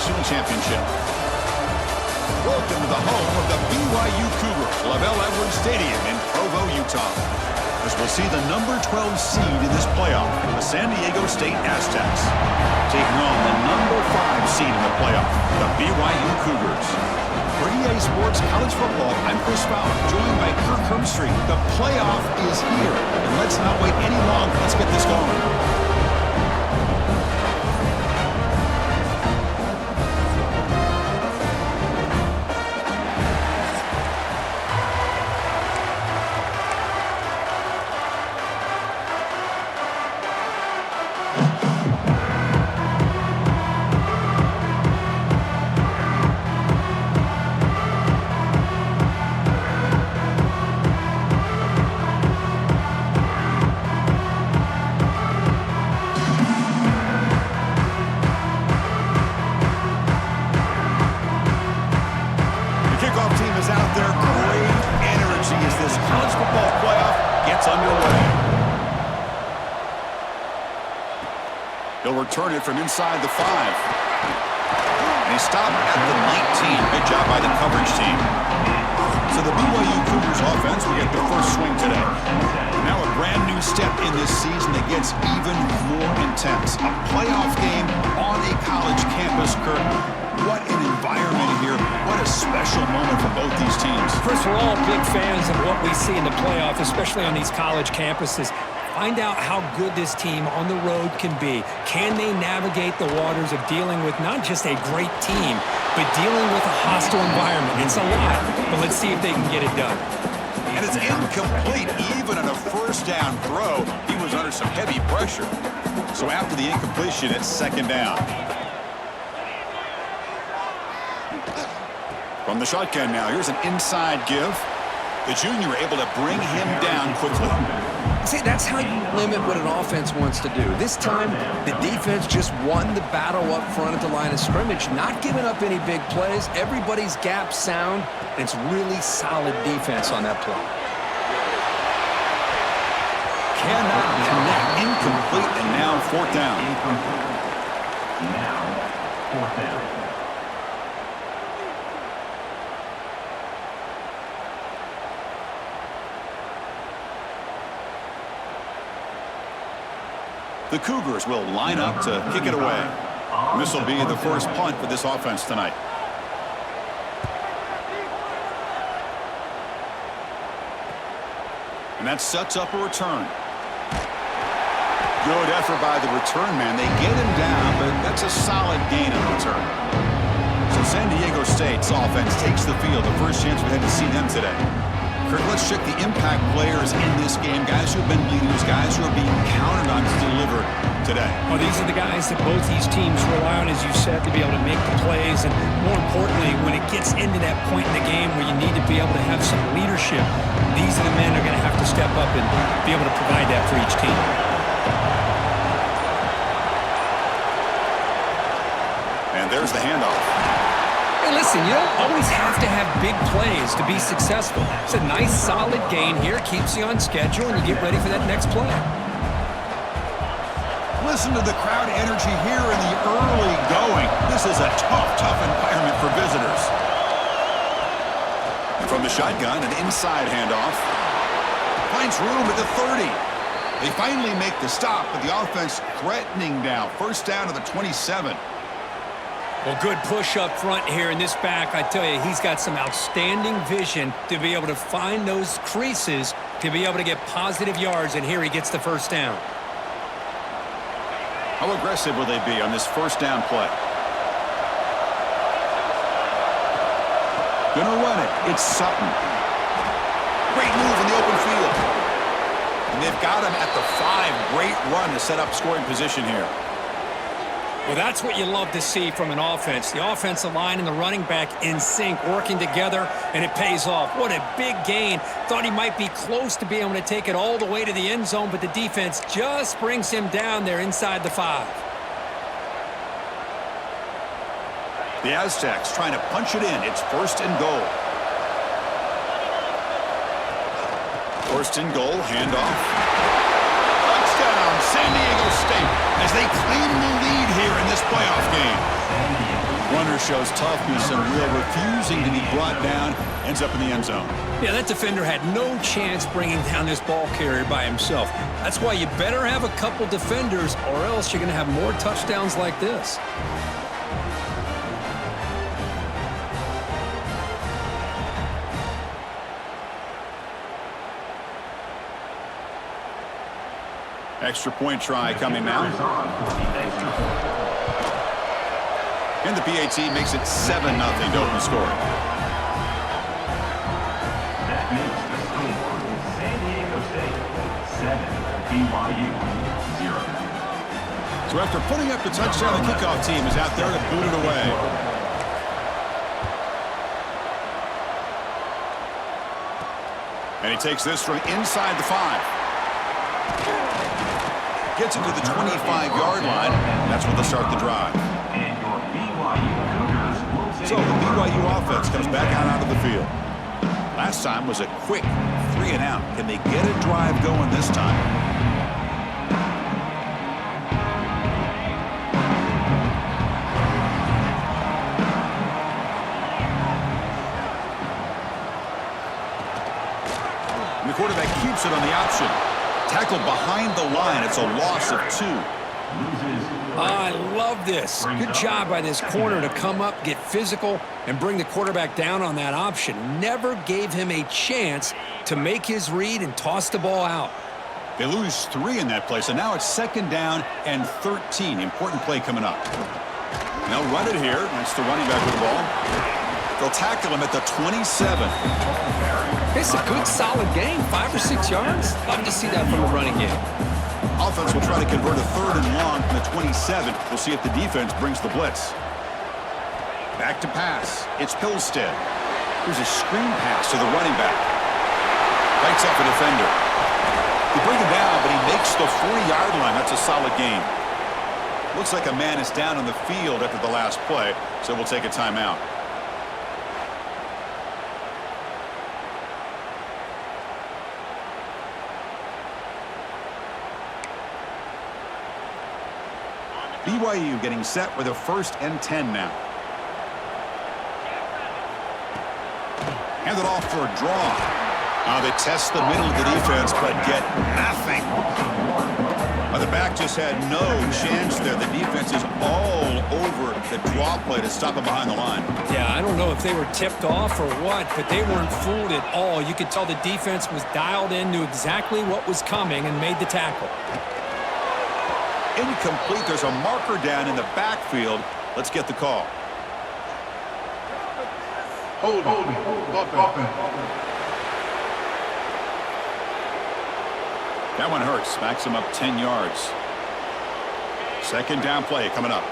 national championship. Welcome to the home of the BYU Cougars, Lavelle Edwards Stadium in Provo, Utah. As we'll see the number 12 seed in this playoff, the San Diego State Aztecs, taking on the number 5 seed in the playoff, the BYU Cougars. For EA Sports College Football, I'm Chris Fowler, joined by Kirk Hermstreet. The playoff is here, and let's not wait any longer. Let's get this going. He'll return it from inside the 5. And he stopped at the 19. Good job by the coverage team. So the BYU Cougars offense will get the first swing today. Now a brand new step in this season that gets even more intense. A playoff game on a college campus, Kirk. What an environment here. What a special moment for both these teams. Chris, we're all big fans of what we see in the playoff, especially on these college campuses. Find out how good this team on the road can be. Can they navigate the waters of dealing with not just a great team, but dealing with a hostile environment? It's a lot, but let's see if they can get it done. And it's incomplete. Even on a first down throw, he was under some heavy pressure. So after the incompletion, it's second down. From the shotgun now, here's an inside give. The junior able to bring him down quickly. See, that's how you limit what an offense wants to do. This time, the defense just won the battle up front at the line of scrimmage, not giving up any big plays. Everybody's gap sound. It's really solid defense on that play. Cannot connect. Incomplete, and now fourth down. Now, fourth down. The Cougars will line up to kick it away. This will be the first punt for this offense tonight. And that sets up a return. Good effort by the return man. They get him down, but that's a solid gain on return. So San Diego State's offense takes the field. The first chance we had to see them today. Kirk, let's check the impact players in this game. Guys who have been leaders, guys who are being counted on to deliver today. Well, these are the guys that both these teams rely on, as you said, to be able to make the plays. And more importantly, when it gets into that point in the game where you need to be able to have some leadership, these are the men who are going to have to step up and be able to provide that for each team. And there's the handoff. Hey, listen, you don't always have to have big plays to be successful. It's a nice, solid gain here. Keeps you on schedule, and you get ready for that next play. Listen to the crowd energy here in the early going. This is a tough environment for visitors. And from the shotgun, an inside handoff. Finds room at the 30. They finally make the stop, but the offense threatening now. First down to the 27. Well, good push up front here in this back. I tell you, he's got some outstanding vision to be able to find those creases, to be able to get positive yards, and here he gets the first down. How aggressive will they be on this first down play? Gonna run it. It's Sutton. Great move in the open field. And they've got him at the 5. Great run to set up scoring position here. Well, that's what you love to see from an offense. The offensive line and the running back in sync, working together, and it pays off. What a big gain. Thought he might be close to being able to take it all the way to the end zone, but the defense just brings him down there inside the 5. The Aztecs trying to punch it in. It's first and goal. First and goal, handoff. Touchdown, San Diego State, as they claim the lead here in this playoff game. Runner shows toughness and will, refusing to be brought down, ends up in the end zone. Yeah, that defender had no chance bringing down this ball carrier by himself. That's why you better have a couple defenders, or else you're going to have more touchdowns like this. Extra point try coming now. And the PAT makes it 7-0 to open scoring. That makes the score San Diego State 7, BYU 0. So after putting up the touchdown, the kickoff team is out there to boot it away. And he takes this from inside the 5. Gets it to the 25-yard line. That's where they'll start the drive. So the BYU offense comes back out onto the field. Last time was a quick 3-and-out. Can they get a drive going this time? And the quarterback keeps it on the option. Tackled behind the line. It's a loss of 2. I love this. Good job by this corner to come up, get physical, and bring the quarterback down on that option. Never gave him a chance to make his read and toss the ball out. They lose 3 in that play, so now it's 2nd down and 13. Important play coming up. They'll run it here. That's the running back with the ball. They'll tackle him at the 27. It's a good, solid game. 5 or 6 yards. Love to see that from the running game. Offense will try to convert a 3rd and long from the 27. We'll see if the defense brings the blitz. Back to pass. It's Pilstead. Here's a screen pass to the running back. Fights off a defender. They bring him down, but he makes the 40-yard line. That's a solid game. Looks like a man is down on the field after the last play, so we'll take a timeout. BYU getting set with a 1st and 10 now. Hand it off for a draw. They test the middle of the defense, but get nothing. The back just had no chance there. The defense is all over the draw play to stop him behind the line. Yeah, I don't know if they were tipped off or what, but they weren't fooled at all. You could tell the defense was dialed in, knew exactly what was coming, and made the tackle. Incomplete. There's a marker down in the backfield. Let's get the call. Hold. That one hurts. Smacks him up 10 yards. 2nd down play coming up.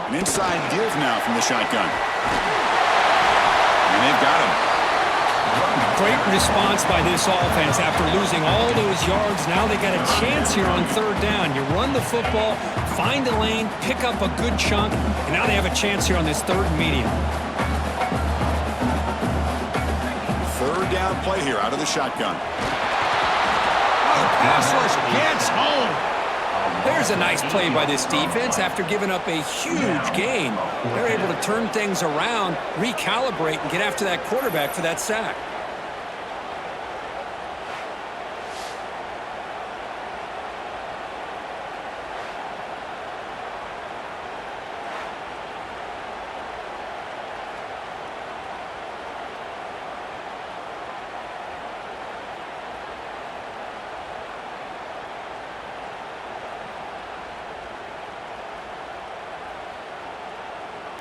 An inside give now from the shotgun. And they've got him. Great response by this offense after losing all those yards. Now they got a chance here on 3rd down. You run the football, find a lane, pick up a good chunk, and now they have a chance here on this 3rd and medium. 3rd down play here out of the shotgun. Pass rush gets home. There's a nice play by this defense after giving up a huge gain. They're able to turn things around, recalibrate, and get after that quarterback for that sack.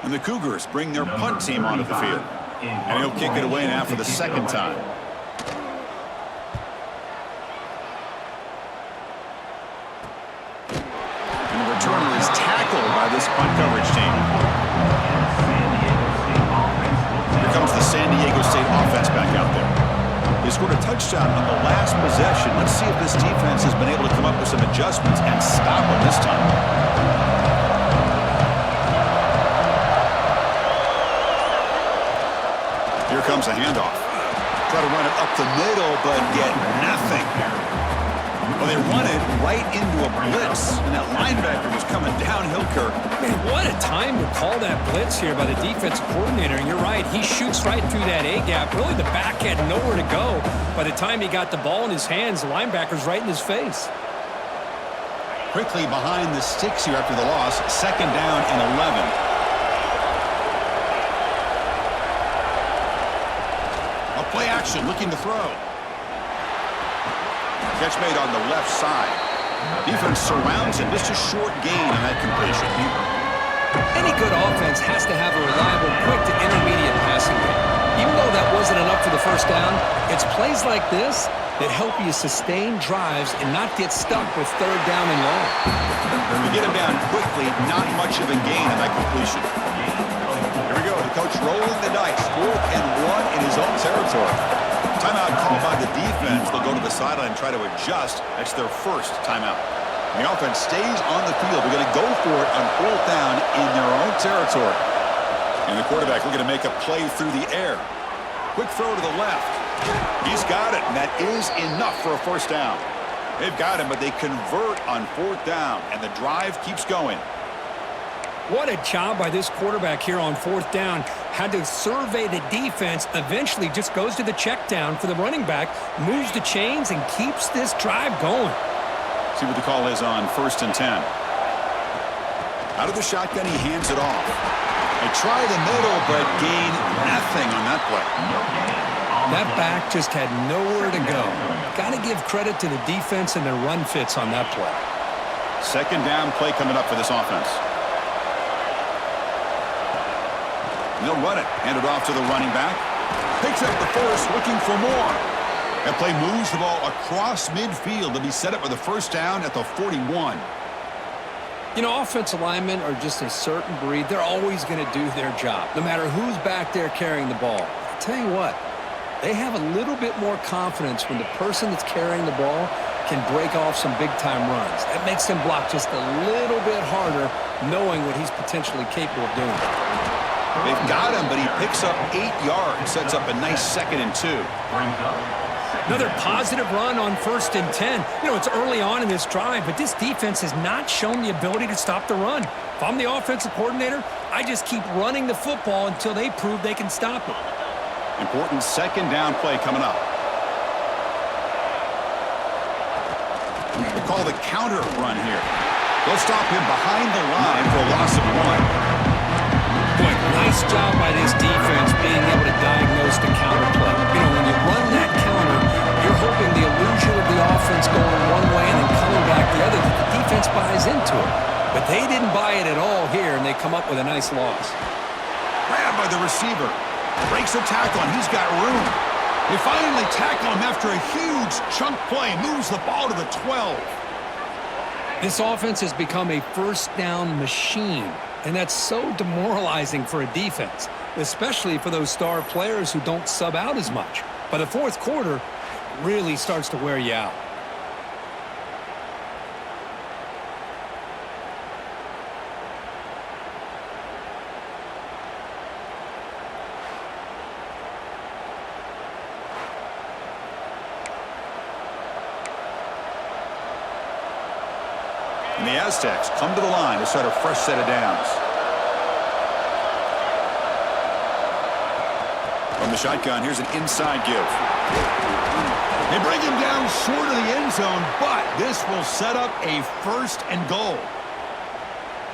And the Cougars bring their punt team onto the field. And he'll kick it away now for the 2nd time. And the returner is tackled by this punt coverage team. Here comes the San Diego State offense back out there. They scored a touchdown on the last possession. Let's see if this defense has been able to come up with some adjustments and stop them this time. Here comes a handoff. Try to run it up the middle, but get nothing. Well, they run it right into a blitz, and that linebacker was coming downhill, Kirk. Man, what a time to call that blitz here by the defensive coordinator. And you're right, he shoots right through that A-gap. Really, the back had nowhere to go. By the time he got the ball in his hands, the linebacker's right in his face. Quickly behind the sticks here after the loss. 2nd down and 11. A play action, looking to throw. Catch made on the left side. Defense surrounds him. Just a short gain on that completion. Any good offense has to have a reliable, quick to intermediate passing game. Even though that wasn't enough for the first down, it's plays like this that help you sustain drives and not get stuck with 3rd down and long. When we get him down quickly, not much of a gain on that completion. Here we go. The coach rolling the dice. 4th and 1 in his own territory. Timeout called by the defense. They'll go to the sideline and try to adjust. That's their first timeout. And the offense stays on the field. They're going to go for it on 4th down in their own territory. And the quarterback looking to make a play through the air. Quick throw to the left. He's got it, and that is enough for a 1st down. They've got him, but they convert on 4th down, and the drive keeps going. What a job by this quarterback here on 4th down. Had to survey the defense, eventually just goes to the check down for the running back, moves the chains, and keeps this drive going. See what the call is on 1st and 10. Out of the shotgun, he hands it off. They try the middle, but gain nothing on that play. That back just had nowhere to go. Got to give credit to the defense and their run fits on that play. 2nd down play coming up for this offense. They'll run it. Hand it off to the running back. Picks up the force, looking for more. That play moves the ball across midfield to be set up with a 1st down at the 41. You know, offensive linemen are just a certain breed. They're always going to do their job, no matter who's back there carrying the ball. I'll tell you what, they have a little bit more confidence when the person that's carrying the ball can break off some big-time runs. That makes them block just a little bit harder, knowing what he's potentially capable of doing. They've got him, but he picks up 8 yards, sets up a nice 2nd and 2. Another positive run on 1st and 10. You know, it's early on in this drive, but this defense has not shown the ability to stop the run. If I'm the offensive coordinator, I just keep running the football until they prove they can stop it. Important 2nd down play coming up. We'll call the counter run here. They'll stop him behind the line for a loss of 1. Boy, nice job by this defense being able to diagnose the counter play. You know, when you run that counter, you're hoping the illusion of the offense going one way and then coming back the other, that the defense buys into it. But they didn't buy it at all here, and they come up with a nice loss. Grabbed by the receiver. Breaks a tackle, and he's got room. They finally tackle him after a huge chunk play. Moves the ball to the 12. This offense has become a 1st down machine. And that's so demoralizing for a defense, especially for those star players who don't sub out as much. By the 4th quarter, it really starts to wear you out. And the Aztecs come to the line to start a fresh set of downs. From the shotgun, here's an inside give. They bring him down short of the end zone, but this will set up a 1st and goal.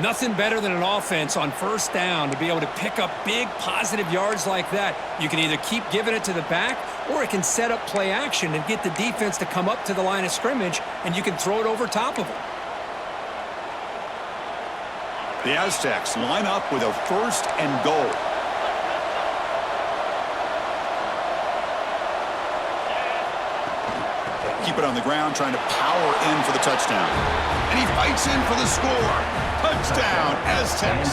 Nothing better than an offense on 1st down to be able to pick up big positive yards like that. You can either keep giving it to the back, or it can set up play action and get the defense to come up to the line of scrimmage, and you can throw it over top of them. The Aztecs line up with a 1st and goal. Keep it on the ground, trying to power in for the touchdown. And he fights in for the score. Touchdown, Aztecs.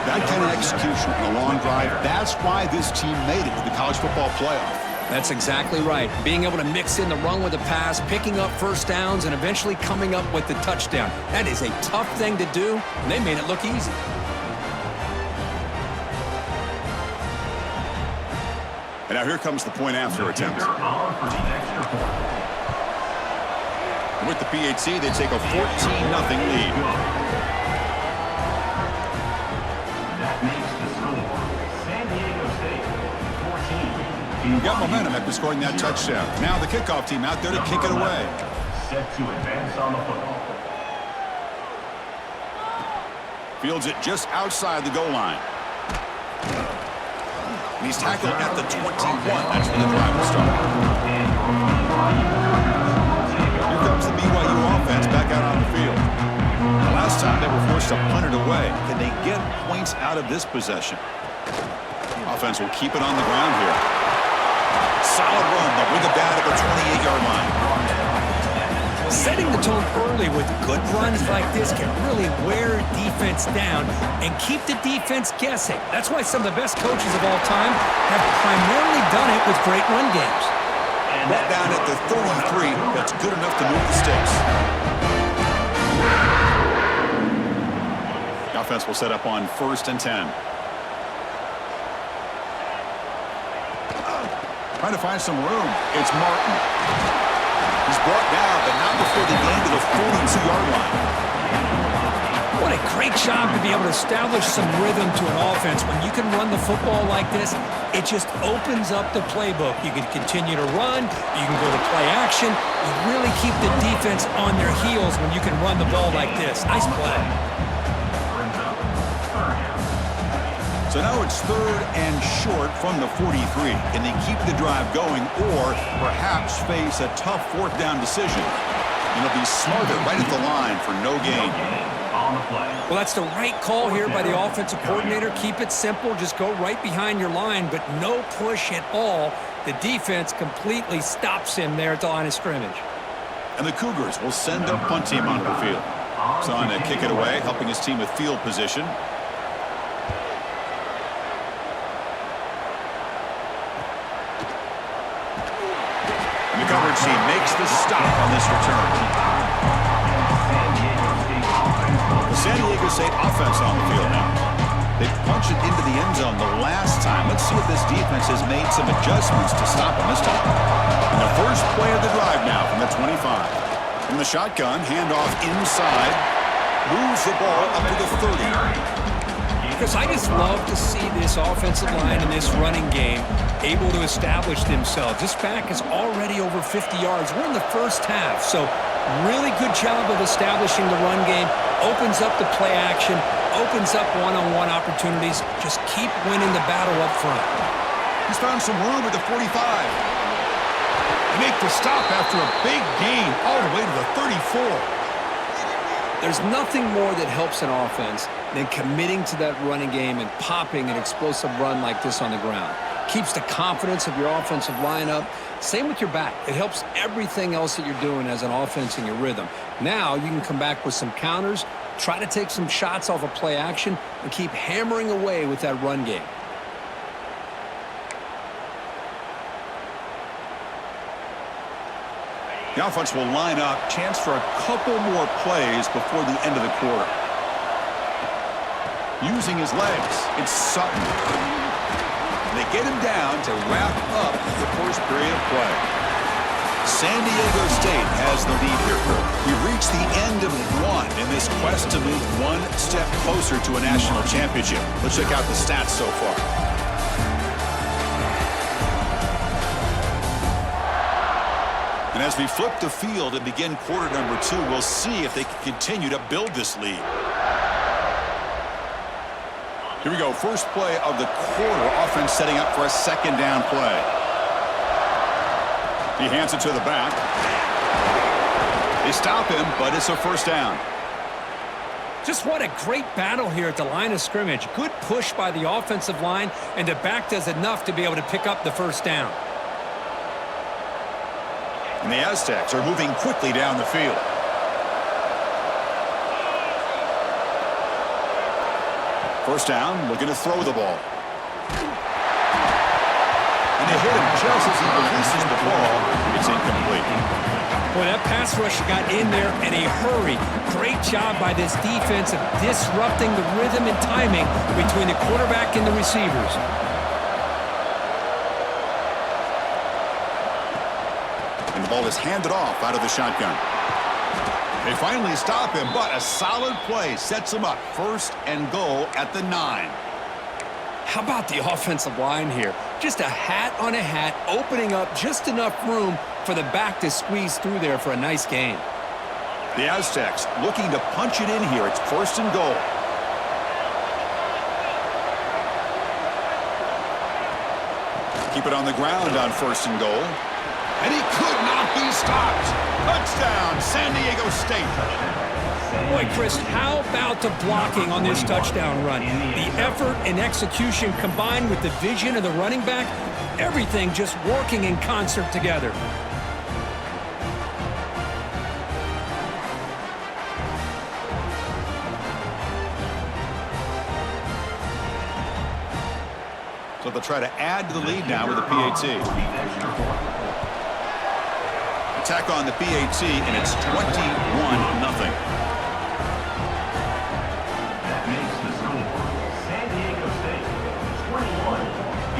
That kind of execution on a long drive, that's why this team made it to the college football playoff. That's exactly right. Being able to mix in the run with the pass, picking up 1st downs, and eventually coming up with the touchdown. That is a tough thing to do, and they made it look easy. And now here comes the point after attempt. With the PHC, they take a 14-0 lead. That makes the score San Diego State 14. Got momentum after scoring that touchdown. Now the kickoff team out there to kick it away. Set to advance on the football. Fields it just outside the goal line. And he's tackled at the 21. That's where the drive will start. Here comes the BYU offense back out on the field. The last time they were forced to punt it away. Can they get points out of this possession? Offense will keep it on the ground here. Solid run. They'll bring it down at the 28-yard line. Setting the tone early with good runs like this can really wear defense down and keep the defense guessing. That's why some of the best coaches of all time have primarily done it with great run games. Brought down at the 33. That's good enough to move the sticks. The offense will set up on 1st and 10. Trying to find some room. It's Martin. He's brought down, but not before they gain to the 42-yard line. What a great job to be able to establish some rhythm to an offense. When you can run the football like this, it just opens up the playbook. You can continue to run. You can go to play action. You really keep the defense on their heels when you can run the ball like this. Nice play. So now it's 3rd and short from the 43. Can they keep the drive going or perhaps face a tough 4th down decision? And they'll be smarter right at the line for no gain. Well, that's the right call here by the offensive coordinator. Keep it simple. Just go right behind your line, but no push at all. The defense completely stops him there at the line of scrimmage. And the Cougars will send a punt team onto the field. So on to kick it away, helping his team with field position. The coverage team makes the stop on this return. The San Diego State offense on the field now. They punched it into the end zone the last time. Let's see if this defense has made some adjustments to stop them this time. And the first play of the drive now from the 25. From the shotgun, handoff inside. Moves the ball up to the 30. Because I just love to see this offensive line and this running game able to establish themselves. This back is already over 50 yards. We're in the first half, so really good job of establishing the run game. Opens up the play action, opens up one-on-one opportunities. Just keep winning the battle up front. He's found some room at the 45. They make the stop after a big gain all the way to the 34. There's nothing more that helps an offense than committing to that running game and popping an explosive run like this on the ground. Keeps the confidence of your offensive lineup. Same with your back. It helps everything else that you're doing as an offense in your rhythm. Now you can come back with some counters, try to take some shots off of play action, and keep hammering away with that run game. The offense will line up. Chance for a couple more plays before the end of the quarter. Using his legs, it's Sutton. They get him down to wrap up the first period of play. San Diego State has the lead here. We've reached the end of one in this quest to move one step closer to a national championship. Let's check out the stats so far. And as we flip the field and begin quarter number 2, we'll see if they can continue to build this lead. Here we go. First play of the quarter. Offense setting up for a 2nd down play. He hands it to the back. They stop him, but it's a 1st down. Just what a great battle here at the line of scrimmage. Good push by the offensive line, and the back does enough to be able to pick up the 1st down. And the Aztecs are moving quickly down the field. First down, looking to throw the ball. And they hit him just as he releases the ball. It's incomplete. Boy, that pass rush got in there in a hurry. Great job by this defense of disrupting the rhythm and timing between the quarterback and the receivers. And the ball is handed off out of the shotgun. They finally stop him, but a solid play sets him up. 1st and goal at the 9. How about the offensive line here? Just a hat on a hat, opening up just enough room for the back to squeeze through there for a nice gain. The Aztecs looking to punch it in here. It's 1st and goal. Keep it on the ground on 1st and goal. And he could not be stopped. Touchdown, San Diego State. Boy, Chris, how about the blocking on this touchdown run? The effort and execution combined with the vision of the running back, everything just working in concert together. So they'll try to add to the lead now with a PAT. Attack on the PAT, and it's 21-0. That makes the score San Diego State 21,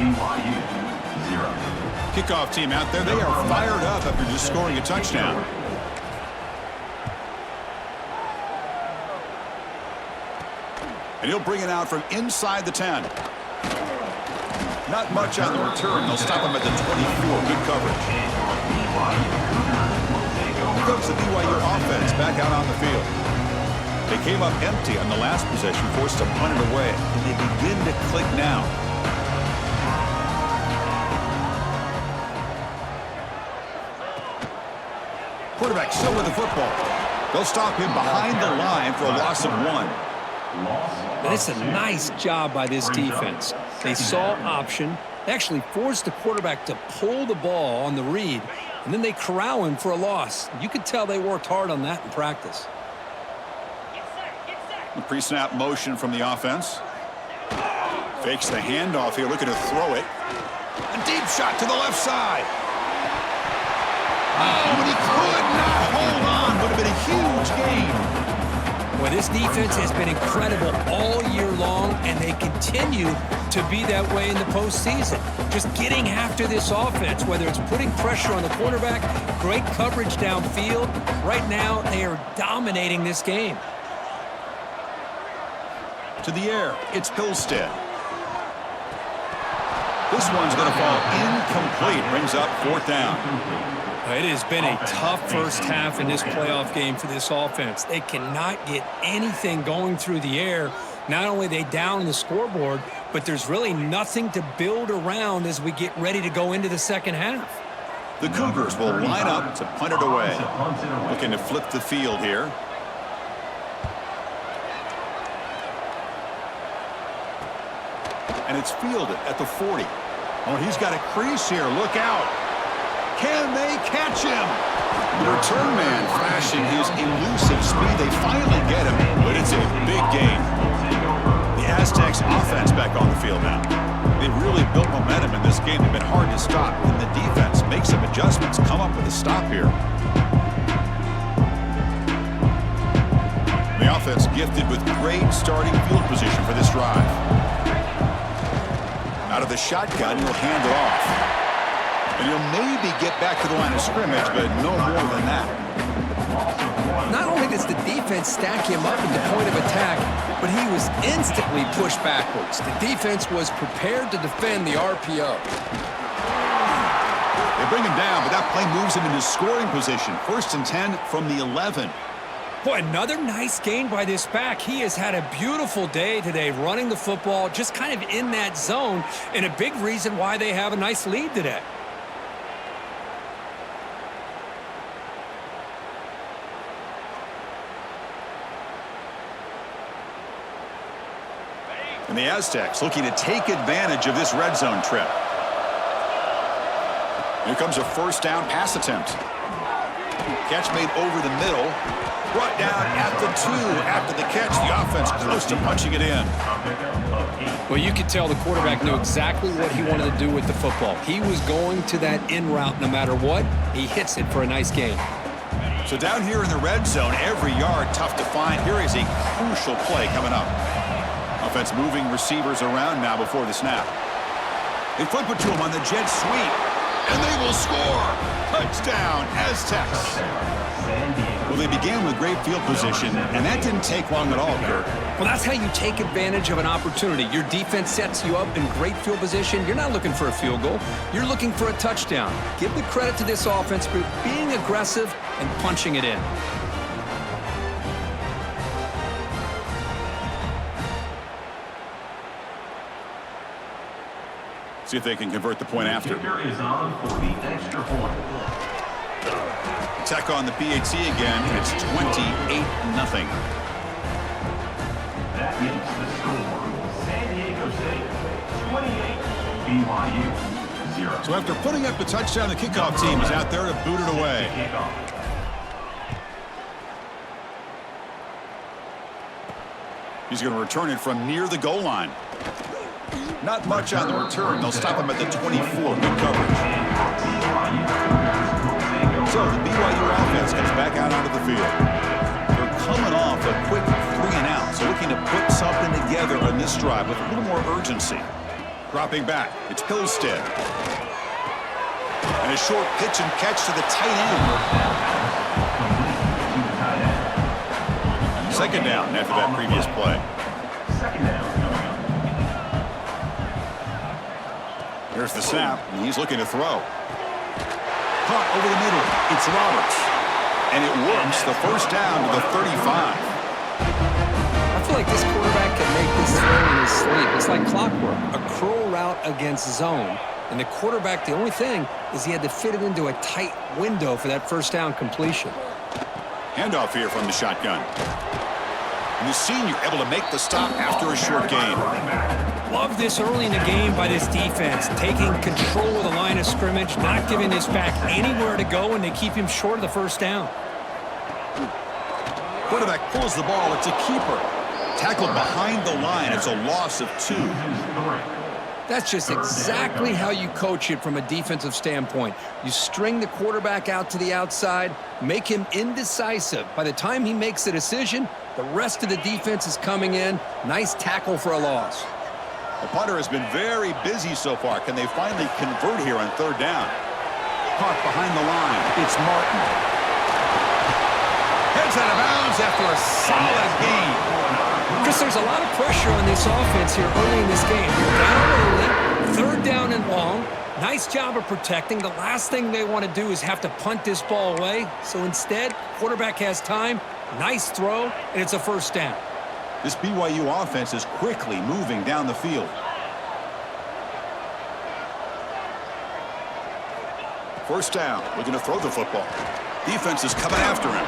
BYU 0. Kickoff team out there, they are fired up after just scoring a touchdown. And he'll bring it out from inside the 10. Not much on the return. They'll stop him at the 24. Good coverage. Here goes the BYU offense back out on the field. They came up empty on the last possession, forced to punt it away. And they begin to click now. Quarterback still with the football. They'll stop him behind the line for a loss of 1. But it's a nice job by this defense. They saw option. They actually forced the quarterback to pull the ball on the read, and then they corral him for a loss. You could tell they worked hard on that in practice. The pre-snap motion from the offense. Fakes the handoff here, looking to throw it. A deep shot to the left side. Oh, and he could not hold on. Would have been a huge gain. Well, this defense has been incredible all year long, and they continue to be that way in the postseason. Just getting after this offense, whether it's putting pressure on the quarterback, great coverage downfield. Right now, they are dominating this game. To the air, it's Pilstead. This one's going to fall incomplete. Brings up 4th down. It has been a tough first half in this playoff game for this offense. They cannot get anything going through the air. Not only are they down on the scoreboard, but there's really nothing to build around as we get ready to go into the second half. The Cougars will line up to punt it away. Looking to flip the field here. And it's fielded at the 40. Oh, he's got a crease here. Look out. Can they catch him? The return man flashing his elusive speed. They finally get him, but it's a big gain. The Aztecs offense back on the field now. They really built momentum in this game. They've been hard to stop. And the defense makes some adjustments, come up with a stop here. The offense gifted with great starting field position for this drive. Out of the shotgun, he'll hand it off. And he'll maybe get back to the line of scrimmage, but no more than that. Not only does the defense stack him up at the point of attack, but he was instantly pushed backwards. The defense was prepared to defend the RPO. They bring him down, but that play moves him into scoring position. 1st and 10 from the 11. Boy, another nice gain by this back. He has had a beautiful day today running the football, just kind of in that zone, and a big reason why they have a nice lead today. And the Aztecs looking to take advantage of this red zone trip. Here comes a 1st down pass attempt. Catch made over the middle. Brought down at the 2 after the catch. The offense close to punching it in. Well, you could tell the quarterback knew exactly what he wanted to do with the football. He was going to that in route no matter what. He hits it for a nice gain. So down here in the red zone, every yard tough to find. Here is a crucial play coming up. Offense moving receivers around now before the snap. They flip it to him on the jet sweep. And they will score. Touchdown, Aztecs. Well, they began with great field position, and that didn't take long at all, Kirk. Well, that's how you take advantage of an opportunity. Your defense sets you up in great field position. You're not looking for a field goal. You're looking for a touchdown. Give the credit to this offense for being aggressive and punching it in. See if they can convert the point after. Kicker is on for the extra point. Attack on the PAT again, and it's 28-0. That makes the score San Diego State 28, BYU 0. So after putting up the touchdown, the kickoff team is out there to boot it away. Kickoff. He's going to return it from near the goal line. Not much on the return. They'll stop him at the 24. Good coverage. So the BYU offense comes back out onto the field. They're coming off a quick 3-and-out, so looking to put something together on this drive with a little more urgency. Dropping back, it's Pilstead. And a short pitch and catch to the tight end. Second down after that previous play. Second down coming up. Here's the snap, and he's looking to throw. Caught over the middle. It's Roberts. And it works. The first down to the 35. I feel like this quarterback can make this throw in his sleep. It's like clockwork. A curl route against zone. And the quarterback, the only thing is he had to fit it into a tight window for that first down completion. Handoff here from the shotgun. And the senior able to make the stop after a short gain. Love this early in the game by this defense, taking control of the line of scrimmage, not giving this back anywhere to go, and they keep him short of the first down. Quarterback pulls the ball. It's a keeper. Tackled behind the line. It's a loss of 2. That's just exactly how you coach it from a defensive standpoint. You string the quarterback out to the outside, make him indecisive. By the time he makes a decision, the rest of the defense is coming in. Nice tackle for a loss. The punter has been very busy so far. Can they finally convert here on third down? Caught behind the line. It's Martin. Heads out of bounds after a solid gain. Chris, there's a lot of pressure on this offense here early in this game. You're down early, third down and long. Nice job of protecting. The last thing they want to do is have to punt this ball away. So instead, quarterback has time. Nice throw, and it's a first down. This BYU offense is quickly moving down the field. First down, looking to throw the football. Defense is coming after him.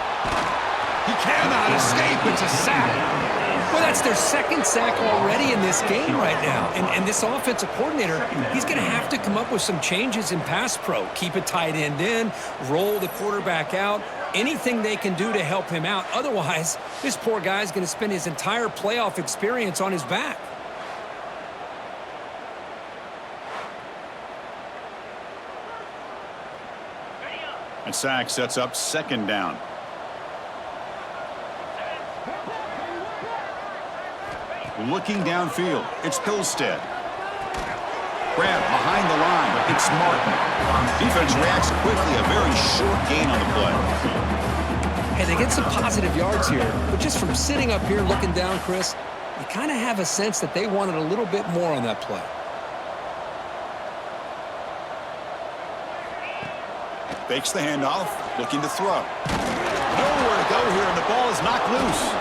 He cannot escape. It's a sack. Well, that's their second sack already in this game right now. And this offensive coordinator, he's going to have to come up with some changes in pass pro. Keep a tight end in, roll the quarterback out. Anything they can do to help him out. Otherwise, this poor guy's going to spend his entire playoff experience on his back. And sack sets up second down. Looking downfield, it's Pilstead. Grab behind the line, it's Martin. Defense reacts quickly, a very short gain on the play. Hey, they get some positive yards here, but just from sitting up here looking down, Chris, you kind of have a sense that they wanted a little bit more on that play. Fakes the handoff, looking to throw. Nowhere to go here, and the ball is knocked loose.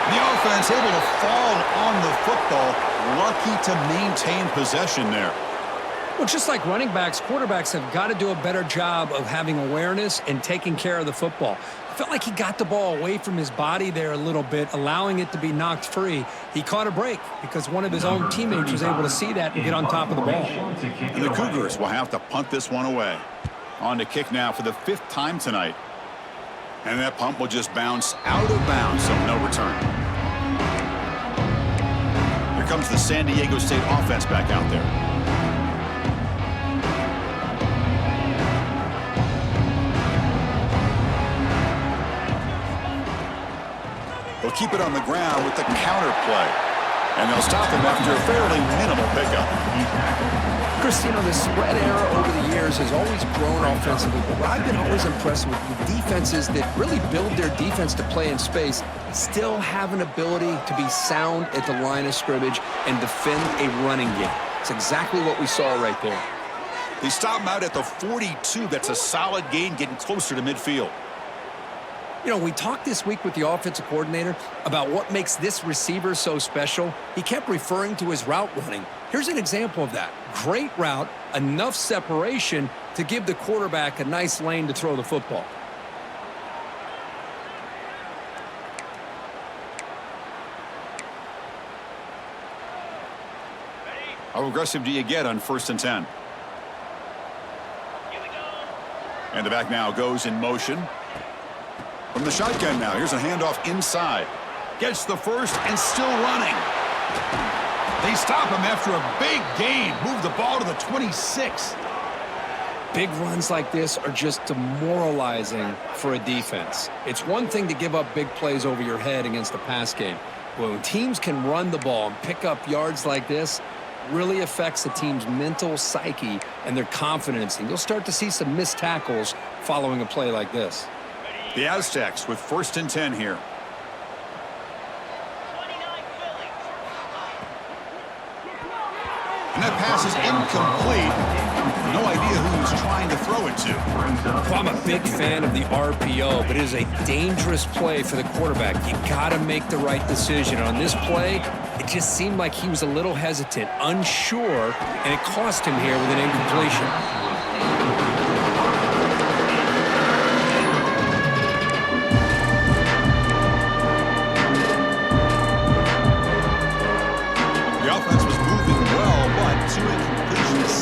The offense able to fall on the football, lucky to maintain possession there. Well, just like running backs, quarterbacks have got to do a better job of having awareness and taking care of the football. I felt like he got the ball away from his body there a little bit, allowing it to be knocked free. He caught a break because one of his own teammates was able to see that and get on top of the ball. And the Cougars will have to punt this one away. On to kick now for the 5th time tonight. And that punt will just bounce out of bounds, so no return. Here comes the San Diego State offense back out there. They'll keep it on the ground with the counter play. And they'll stop him after a fairly minimal pickup. Chris, the spread era over the years has always grown offensively, but what I've been always impressed with the defenses that really build their defense to play in space still have an ability to be sound at the line of scrimmage and defend a running game. It's exactly what we saw right there. They stop him out at the 42. That's a solid gain, getting closer to midfield. We talked this week with the offensive coordinator about what makes this receiver so special. He kept referring to his route running. Here's an example of that. Great route, enough separation to give the quarterback a nice lane to throw the football. How aggressive do you get on 1st and 10? And the back now goes in motion. From the shotgun now, here's a handoff inside. Gets the first and still running. They stop him after a big gain. Move the ball to the 26. Big runs like this are just demoralizing for a defense. It's one thing to give up big plays over your head against a pass game. But when teams can run the ball and pick up yards like this, really affects the team's mental psyche and their confidence. And you'll start to see some missed tackles following a play like this. The Aztecs with 1st and 10 here. And that pass is incomplete. No idea who he's trying to throw it to. Well, I'm a big fan of the RPO, but it is a dangerous play for the quarterback. You got to make the right decision. On this play, it just seemed like he was a little hesitant, unsure, and it cost him here with an incompletion.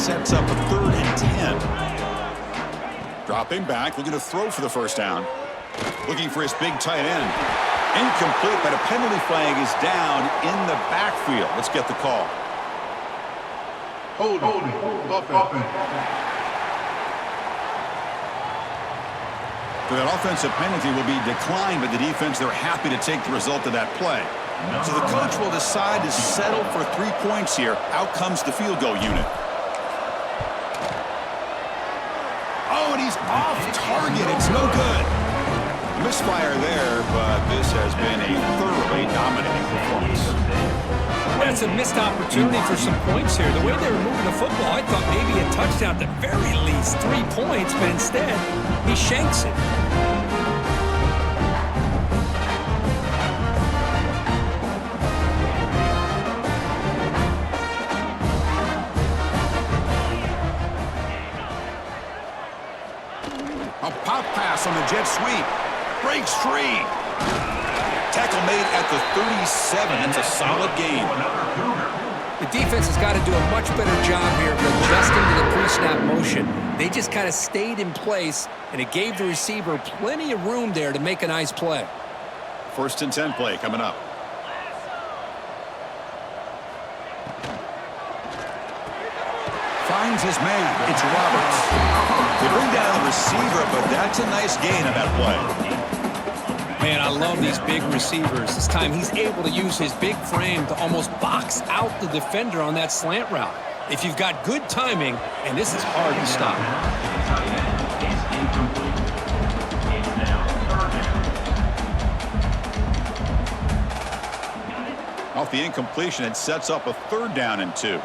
Sets up a 3rd and 10. Dropping back, looking to throw for the 1st down. Looking for his big tight end. Incomplete, but a penalty flag is down in the backfield. Let's get the call. Holding. So that offensive penalty will be declined, but the defense, they're happy to take the result of that play. So the coach will decide to settle for 3 points here. Out comes the field goal unit. Oh, and he's off target. It's no good. Misfire there, but this has been a thoroughly dominating performance. That's a missed opportunity for some points here. The way they were moving the football, I thought maybe a touchdown, at the very least 3 points, but instead, he shanks it. A pop pass on the jet sweep. Breaks free. Tackle made at the 37. That's a solid game. The defense has got to do a much better job here of adjusting to the pre-snap motion. They just kind of stayed in place, and it gave the receiver plenty of room there to make a nice play. 1st and 10 play coming up. Finds his man. It's Roberts. They bring down the receiver, but that's a nice gain on that play. Man, I love these big receivers. This time he's able to use his big frame to almost box out the defender on that slant route. If you've got good timing, and this is hard to stop. Off the incompletion, it sets up a 3rd down and 2.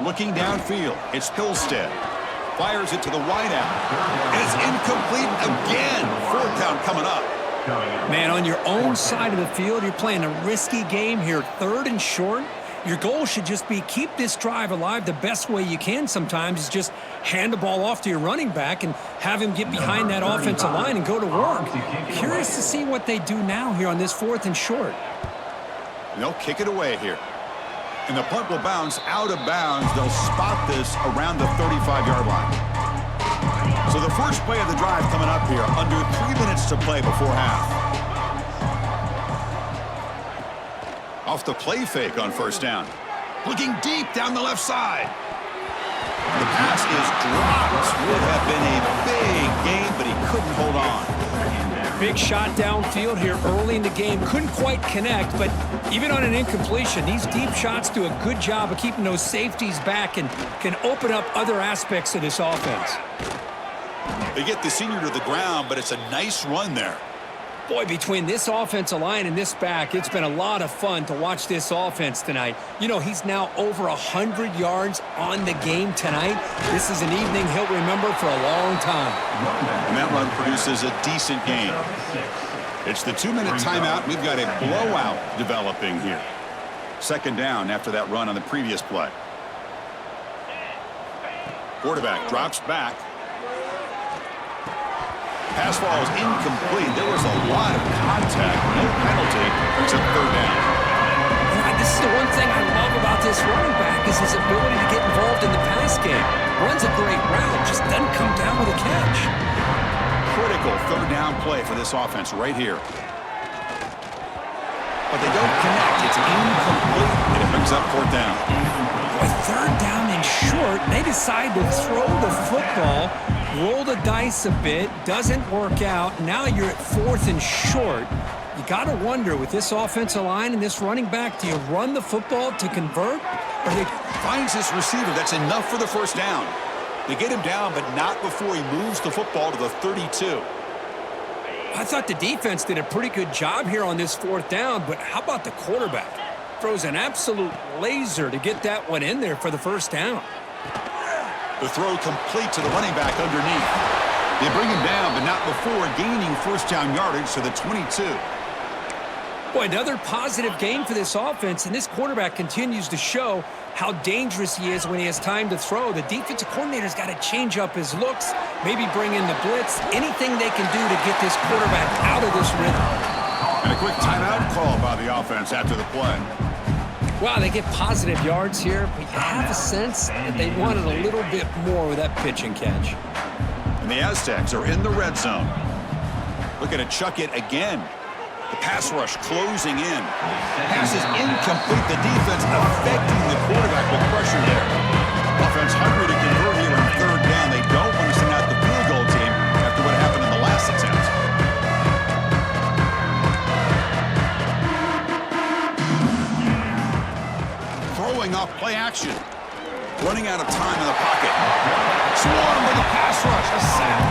Looking downfield, it's Hillstead. Fires it to the wideout. And it's incomplete again. 4th down coming up. Man, on your own side of the field, you're playing a risky game here. 3rd and short. Your goal should just be keep this drive alive the best way you can sometimes is just hand the ball off to your running back and have him get behind that offensive line and go to work. Curious to see what they do now here on this 4th and short. They'll kick it away here. And the punt will bounce out of bounds. They'll spot this around the 35-yard line. So the first play of the drive coming up here. Under 3 minutes to play before half. Off the play fake on 1st down. Looking deep down the left side. The pass is dropped. Would have been a big gain, but he couldn't hold on. Big shot downfield here early in the game. Couldn't quite connect, but even on an incompletion, these deep shots do a good job of keeping those safeties back and can open up other aspects of this offense. They get the senior to the ground, but it's a nice run there. Boy, between this offensive line and this back, it's been a lot of fun to watch this offense tonight. You know, he's now over 100 yards on the game tonight. This is an evening he'll remember for a long time. And that run produces a decent gain. It's the 2-minute timeout. We've got a blowout developing here. Second down after that run on the previous play. Quarterback drops back. Pass ball is incomplete. There was a lot of contact. No penalty. Brings up third down. This is the one thing I love about this running back is his ability to get involved in the pass game. Runs a great route, just doesn't come down with a catch. Critical third down play for this offense right here. But they don't connect. It's incomplete, and it brings up fourth down. Boy, third down and short. They decide to throw the football. Roll the dice a bit, doesn't work out. Now you're at fourth and short. You got to wonder, with this offensive line and this running back, do you run the football to convert? Or he finds this receiver. That's enough for the first down. They get him down, but not before he moves the football to the 32. I thought the defense did a pretty good job here on this fourth down, but how about the quarterback? Throws an absolute laser to get that one in there for the first down. The throw complete to the running back underneath. They bring him down, but not before gaining first down yardage to the 22. Boy, another positive game for this offense, and this quarterback continues to show how dangerous he is when he has time to throw. The defensive coordinator's got to change up his looks, maybe bring in the blitz, anything they can do to get this quarterback out of this rhythm. And a quick timeout call by the offense after the play. Wow, they get positive yards here, but you have a sense that they wanted a little bit more with that pitch and catch. And the Aztecs are in the red zone. Looking to chuck it again. The pass rush closing in. Pass is incomplete. The defense affecting the quarterback with pressure there. Offense hungry to convert here on third down. They don't want to send out the field goal team after what happened in the last attempt. Off play action. Running out of time in the pocket. Swarm with a pass rush. A sack.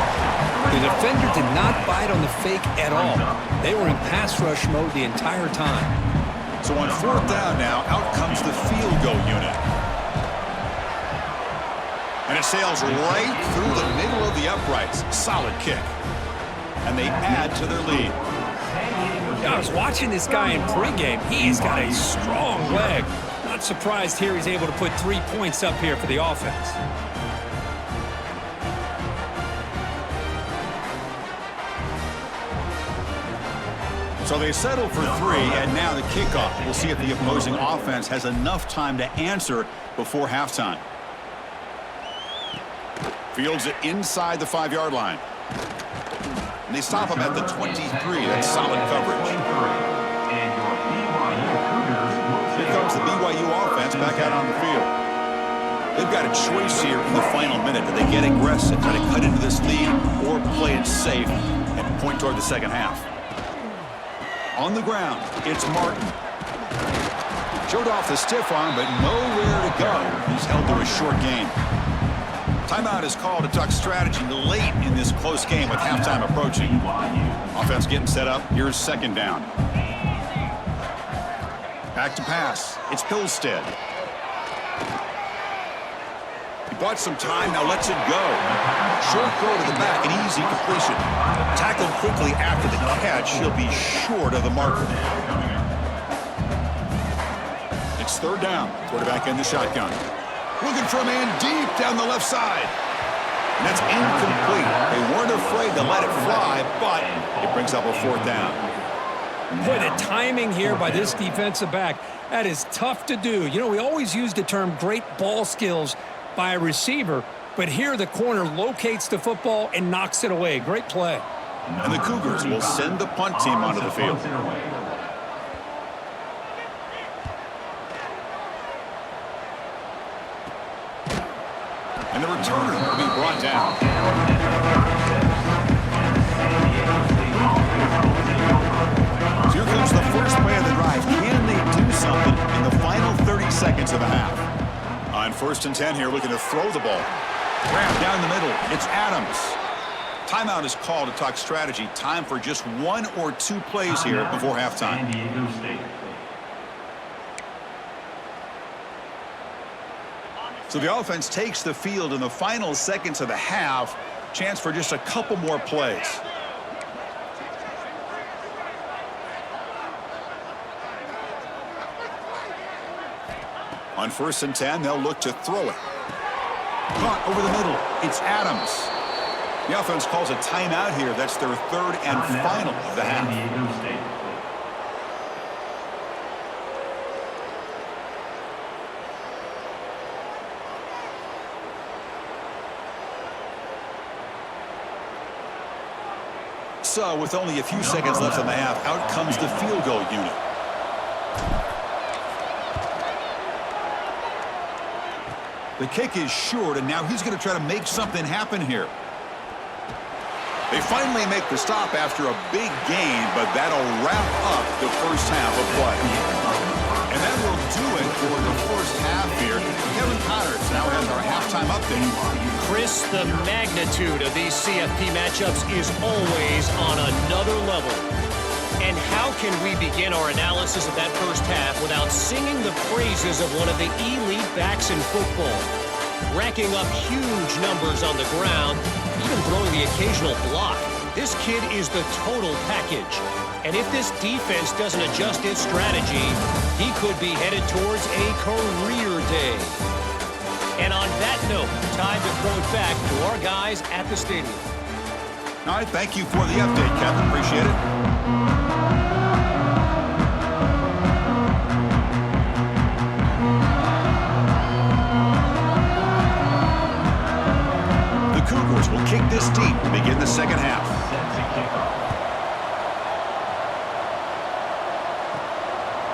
The defender did not bite on the fake at all. They were in pass rush mode the entire time. So on fourth down now, out comes the field goal unit. And it sails right through the middle of the uprights. Solid kick. And they add to their lead. I was watching this guy in pregame. He's got a strong leg. Not surprised here he's able to put 3 points up here for the offense. So they settle for 3, and now the kickoff. We'll see if the opposing offense has enough time to answer before halftime. Fields it inside the 5-yard line. And they stop him at the 23. That's solid coverage. Here comes the BYU offense back out on the field. They've got a choice here in the final minute. Do they get aggressive, try to cut into this lead, or play it safe and point toward the second half? On the ground, it's Martin. Showed off the stiff arm, but nowhere to go. He's held to a short gain. Timeout is called to talk strategy late in this close game with halftime approaching. Offense getting set up. Here's second down. Back to pass. It's Hillstead. He bought some time, now lets it go. Short throw to the back, an easy completion. Tackled quickly after the catch. He'll be short of the marker. It's third down. Quarterback in the shotgun. Looking for a man deep down the left side. And that's incomplete. They weren't afraid to let it fly, but it brings up a fourth down. Boy, the timing here by this defensive back, that is tough to do. You know, we always use the term great ball skills by a receiver, but here the corner locates the football and knocks it away. Great play. And the Cougars will send the punt team onto the field. And the returner will be brought down. of the half. On 1st and 10 here, looking to throw the ball. Grab down the middle. It's Adams. Timeout is called to talk strategy. Time for just 1 or 2 plays here before halftime. San Diego State. So the offense takes the field in the final seconds of the half. Chance for just a couple more plays. On 1st and 10, they'll look to throw it. Caught over the middle. It's Adams. The offense calls a timeout here. That's their 3rd and final of the half. San Diego State. So, with only a few seconds left in the half, out comes the field goal unit. The kick is short, and now he's going to try to make something happen here. They finally make the stop after a big gain, but that'll wrap up the first half of play. And that will do it for the first half here. Kevin Connors now has our halftime update. Chris, the magnitude of these CFP matchups is always on another level. And how can we begin our analysis of that first half without singing the praises of one of the elite backs in football? Racking up huge numbers on the ground, even throwing the occasional block. This kid is the total package. And if this defense doesn't adjust its strategy, he could be headed towards a career day. And on that note, time to throw it back to our guys at the stadium. All right, thank you for the update, Kevin. Appreciate it. Cougars will kick this deep to begin the second half.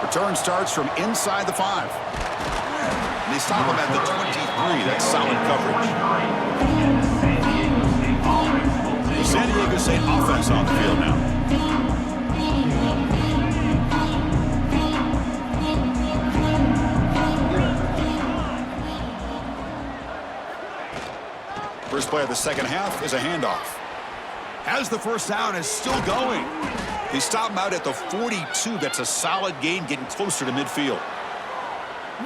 Return starts from inside the 5. And they stop him at the 23. That's solid coverage. The San Diego State offense on the field now. First play of the second half is a handoff. As the first down is still going. They stop him out at the 42. That's a solid gain, getting closer to midfield.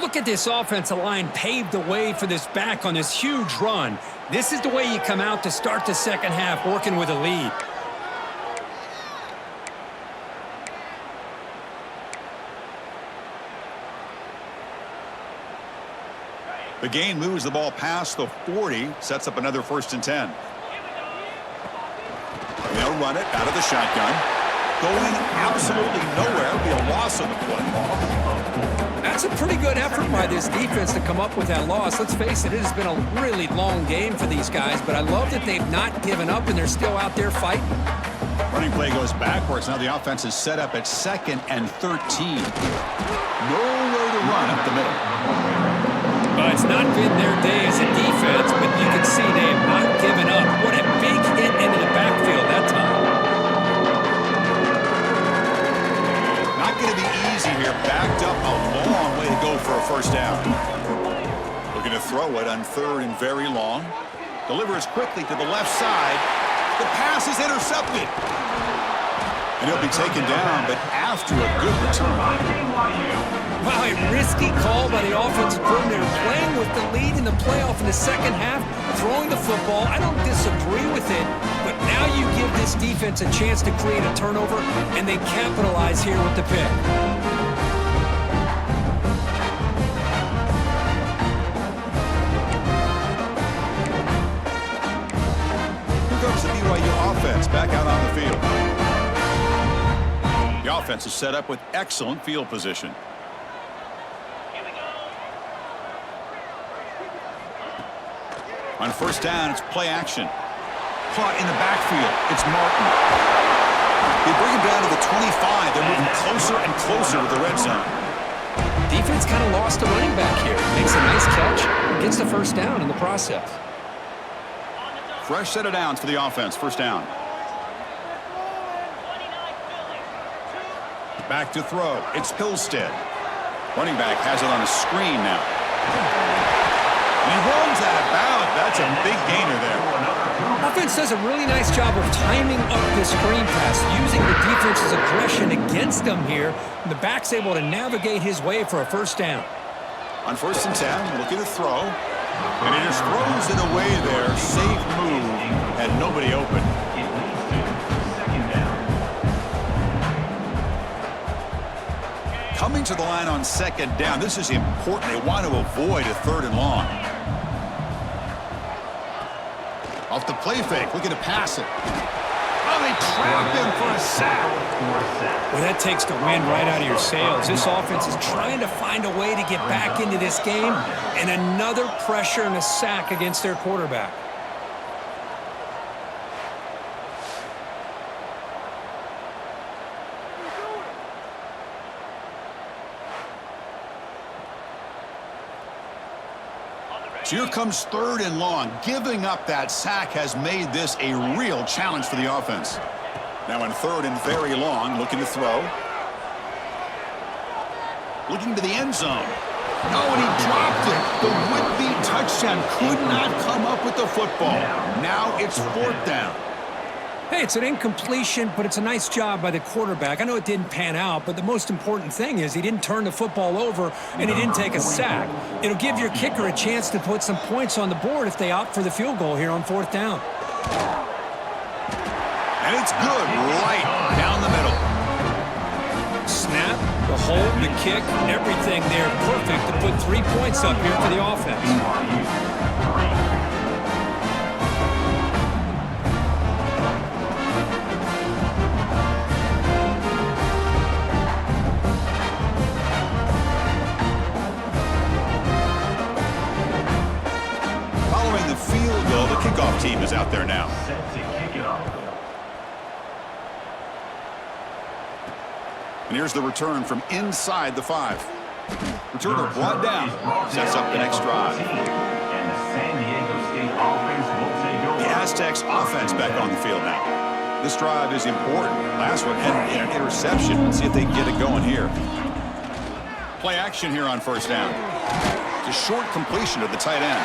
Look at this offensive line paved the way for this back on this huge run. This is the way you come out to start the second half, working with a lead. The gain moves the ball past the 40, sets up another 1st and 10. They'll run it out of the shotgun. Going absolutely nowhere. It'll be a loss on the play. That's a pretty good effort by this defense to come up with that loss. Let's face it, it has been a really long game for these guys, but I love that they've not given up and they're still out there fighting. Running play goes backwards. Now the offense is set up at 2nd and 13. Nowhere to run up the middle. Well, it's not been their day as a defense, but you can see they have not given up. What a big hit into the backfield that time. Not going to be easy here. Backed up a long way to go for a first down. Looking to throw it on 3rd and very long. Delivers quickly to the left side. The pass is intercepted. And he'll be taken down, but after a good return. Wow, a risky call by the offensive coordinator, playing with the lead in the playoff in the second half, throwing the football. I don't disagree with it, but now you give this defense a chance to create a turnover, and they capitalize here with the pick. Here comes the BYU offense back out on the field. The offense is set up with excellent field position. On 1st down, it's play action. Caught in the backfield. It's Martin. They bring him down to the 25. They're moving closer and closer to the red zone. Defense kind of lost a running back here. Makes a nice catch. Gets the first down in the process. Fresh set of downs for the offense. First down. Back to throw. It's Pilstead. Running back has it on a screen now. And he runs out of bounds. That's a big gainer there. Offense does a really nice job of timing up this screen pass, using the defense's aggression against them here. And the back's able to navigate his way for a first down. On 1st and 10, looking to throw. And he just throws it away there. Safe move. Had nobody open. It leads to 2nd down. Coming to the line on 2nd down. This is important. They want to avoid a 3rd and long. Off the play fake, looking to pass it. Oh, they trap him for a sack. Well, that takes the wind right out of your sails. This offense is trying to find a way to get back into this game, and another pressure and a sack against their quarterback. So here comes 3rd and long. Giving up that sack has made this a real challenge for the offense. Now in 3rd and very long, looking to throw. Looking to the end zone. Oh, and he dropped it. The would-be touchdown could not come up with the football. Now it's 4th down. Hey, it's an incompletion, but it's a nice job by the quarterback. I know it didn't pan out, but the most important thing is he didn't turn the football over and he didn't take a sack. It'll give your kicker a chance to put some points on the board if they opt for the field goal here on 4th down. And it's good right down the middle. Snap, the hold, the kick, everything there perfect to put 3 points up here for the offense. Following the field goal, the kickoff team is out there now. Set to kick it off. And here's the return from inside the 5. Returner brought down. Sets up the next drive. And the San Diego State offense will take over. The Aztecs offense back on the field now. This drive is important. Last one ended in an interception. Let's see if they can get it going here. Play action here on 1st down. It's a short completion of the tight end.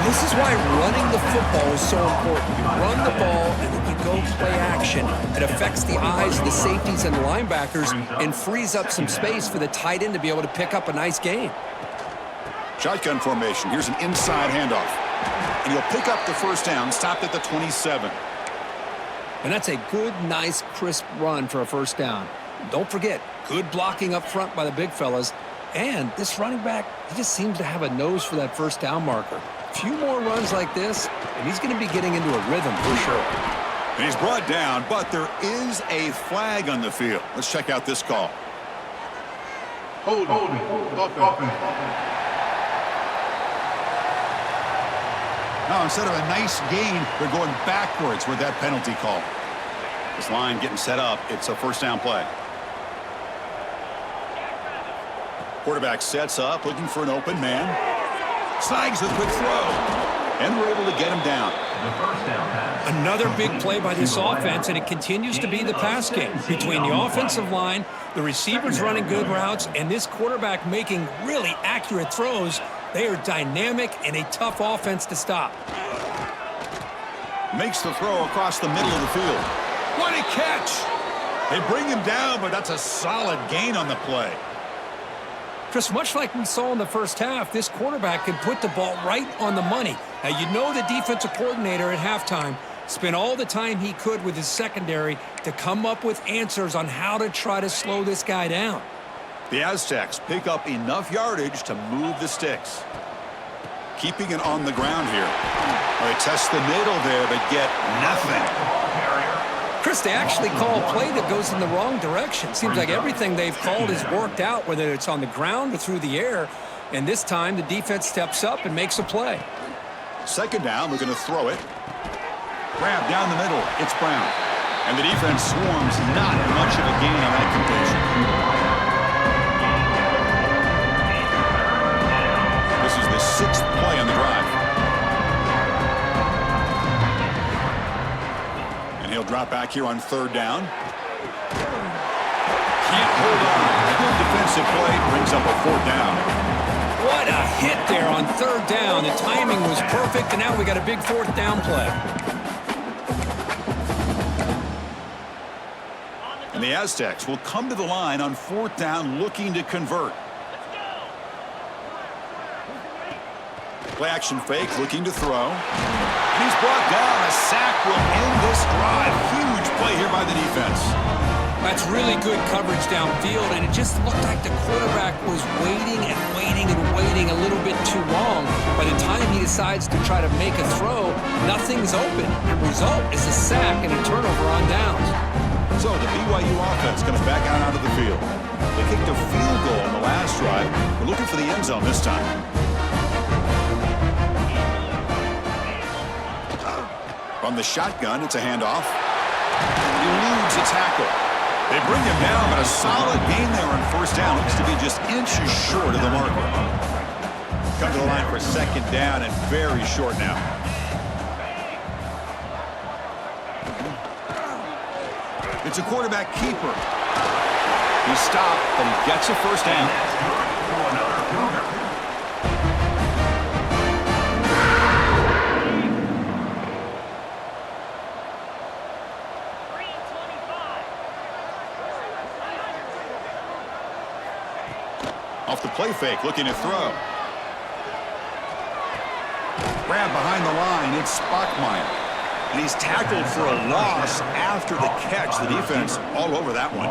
This is why running the football is so important. You run the ball and then you go play action. It affects the eyes of the safeties and linebackers and frees up some space for the tight end to be able to pick up a nice gain. Shotgun formation. Here's an inside handoff. And he'll pick up the 1st down, stopped at the 27. And that's a good, nice, crisp run for a 1st down. Don't forget, good blocking up front by the big fellas. And this running back, he just seems to have a nose for that 1st down marker. A few more runs like this, and he's going to be getting into a rhythm for sure. And he's brought down, but there is a flag on the field. Let's check out this call. Hold offense. Now, instead of a nice gain, they're going backwards with that penalty call. This line getting set up. It's a 1st down play. Quarterback sets up, looking for an open man. Snags a quick throw. And we're able to get him down. The 1st down pass. Another big play by this offense, and it continues to be the pass game between the offensive line, the receivers running good routes, and this quarterback making really accurate throws. They are dynamic and a tough offense to stop. Makes the throw across the middle of the field. What a catch! They bring him down, but that's a solid gain on the play. Chris, much like we saw in the 1st half, this quarterback can put the ball right on the money. Now, you know the defensive coordinator at halftime spent all the time he could with his secondary to come up with answers on how to try to slow this guy down. The Aztecs pick up enough yardage to move the sticks. Keeping it on the ground here. They test the middle there, but get nothing. Chris, they actually call a play that goes in the wrong direction. Seems like everything they've called has worked out, whether it's on the ground or through the air. And this time, the defense steps up and makes a play. 2nd down, looking to throw it. Grab down the middle. It's Brown. And the defense swarms not much of a gain on that completion. This is the 6th play on the drive. And he'll drop back here on 3rd down. Can't hold on. Good defensive Explosive play brings up a 4th down. What a hit there on 3rd down. The timing was perfect, and now we got a big 4th down play. And the Aztecs will come to the line on 4th down looking to convert. Play action fake, looking to throw. And he's brought down. A sack will end this drive. Huge play here by the defense. That's really good coverage downfield, and it just looked like the quarterback was waiting and waiting and waiting a little bit too long. By the time he decides to try to make a throw, nothing's open. The result is a sack and a turnover on downs. So the BYU offense comes back out onto the field. They kicked a field goal on the last drive. We're looking for the end zone this time. From the shotgun, it's a handoff. Eludes a tackle. They bring him down, but a solid gain there on 1st down. Looks to be just inches short of the marker. Come to the line for 2nd down and very short now. It's a quarterback keeper. He stopped, but he gets a 1st down. Off the play fake, looking to throw. Grab behind the line, it's Spockmeyer. And he's tackled for a loss after the catch. The defense all over that one.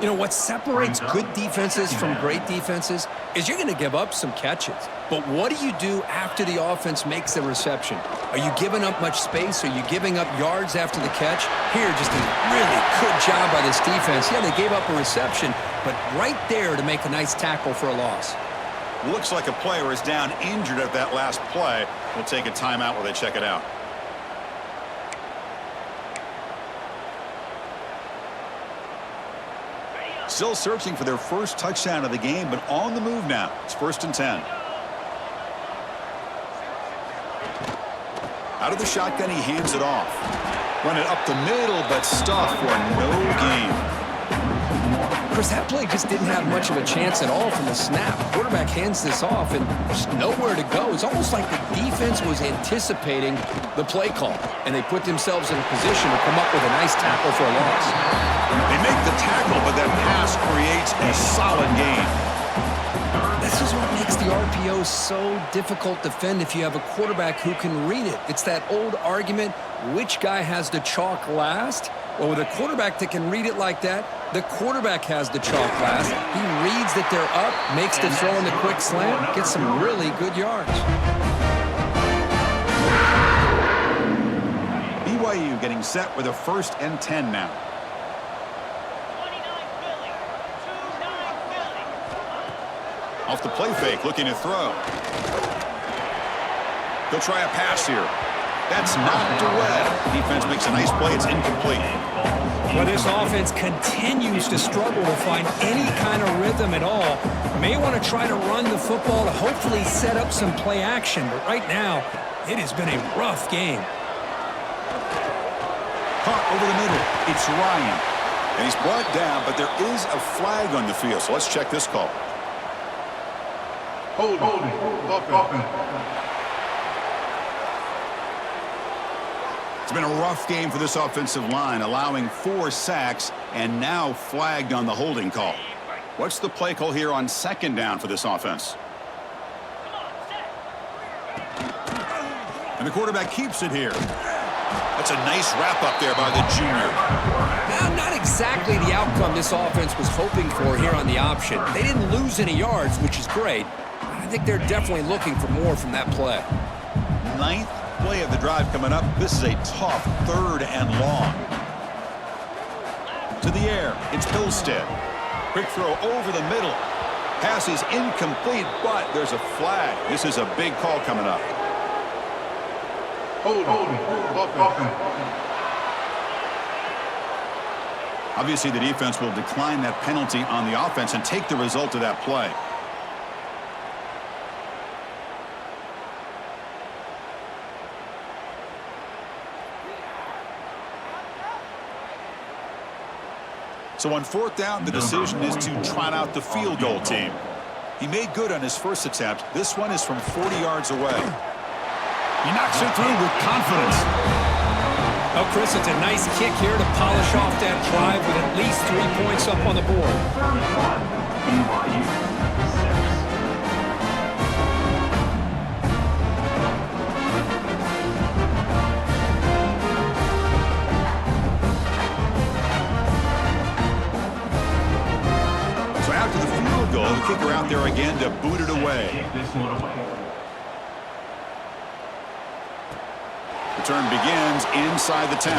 You know, what separates good defenses from great defenses is you're going to give up some catches. But what do you do after the offense makes the reception? Are you giving up much space? Are you giving up yards after the catch? Here, just a really good job by this defense. Yeah, they gave up a reception, but right there to make a nice tackle for a loss. Looks like a player is down injured at that last play. We'll take a timeout while they check it out. Still searching for their first touchdown of the game, but on the move now. It's 1st and 10. Out of the shotgun, he hands it off. Run it up the middle, but stuffed for no gain. Chris, that play just didn't have much of a chance at all from the snap. Quarterback hands this off, and there's nowhere to go. It's almost like the defense was anticipating the play call, and they put themselves in a position to come up with a nice tackle for a loss. They make the tackle, but that pass creates a solid gain. This is what makes the RPO so difficult to defend if you have a quarterback who can read it. It's that old argument, which guy has the chalk last? Well, with a quarterback that can read it like that, the quarterback has the chalk last. He reads that they're up, makes the throw in the quick slant, gets some really good yards. BYU getting set with a 1st and 10 now. Off the play fake, looking to throw. He'll try a pass here. That's knocked away. Defense makes a nice play. It's incomplete. Well, this offense continues to struggle to find any kind of rhythm at all. May want to try to run the football to hopefully set up some play action, but right now, it has been a rough game. Caught over the middle. It's Ryan. And he's brought down, but there is a flag on the field, so let's check this call. Hold it. It's been a rough game for this offensive line, allowing 4 sacks and now flagged on the holding call. What's the play call here on 2nd down for this offense? And the quarterback keeps it here. That's a nice wrap up there by the junior. Not exactly the outcome this offense was hoping for here on the option. They didn't lose any yards, which is great. I think they're definitely looking for more from that play. 9th play of the drive coming up. This is a tough 3rd and long. To the air, it's Hillstead. Quick throw over the middle. Pass is incomplete, but there's a flag. This is a big call coming up. Hold it. Obviously, the defense will decline that penalty on the offense and take the result of that play. So on fourth down, the decision is to trot out the field goal team. He made good on his first attempt. This one is from 40 yards away. He knocks it through with confidence. Oh, Chris, it's a nice kick here to polish off that drive with at least 3 points up on the board. BYU 6. So after the field goal, the kicker out there again to boot it away. Kick this one away. Return begins inside the 10.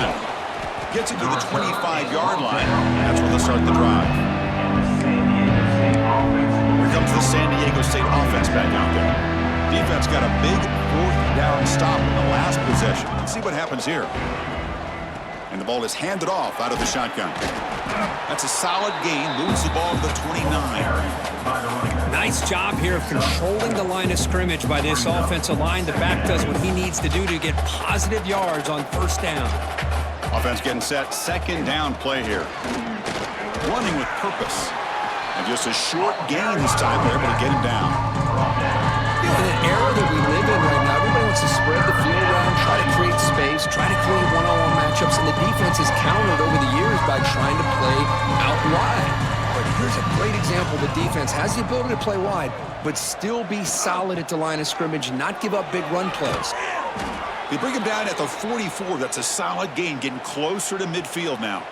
Gets it to the 25-yard line. That's where they'll start the drive. Here comes the San Diego State offense back out there. Defense got a big fourth down stop in the last possession. Let's see what happens here. And the ball is handed off out of the shotgun. That's a solid gain. Moves the ball to the 29. Nice job here of controlling the line of scrimmage by this offensive line. The back does what he needs to do to get positive yards on first down. Offense getting set. Second down play here. Running with purpose. And just a short gain this time. They're able to get him down. You know, in an era that we live in right now, everybody wants to spread the field around, try to create space, try to create one-on-one matchups, and the defense has countered over the years by trying to play out wide. But here's a great example. The defense has the ability to play wide, but still be solid at the line of scrimmage, not give up big run plays. They bring him down at the 44. That's a solid gain, getting closer to midfield now.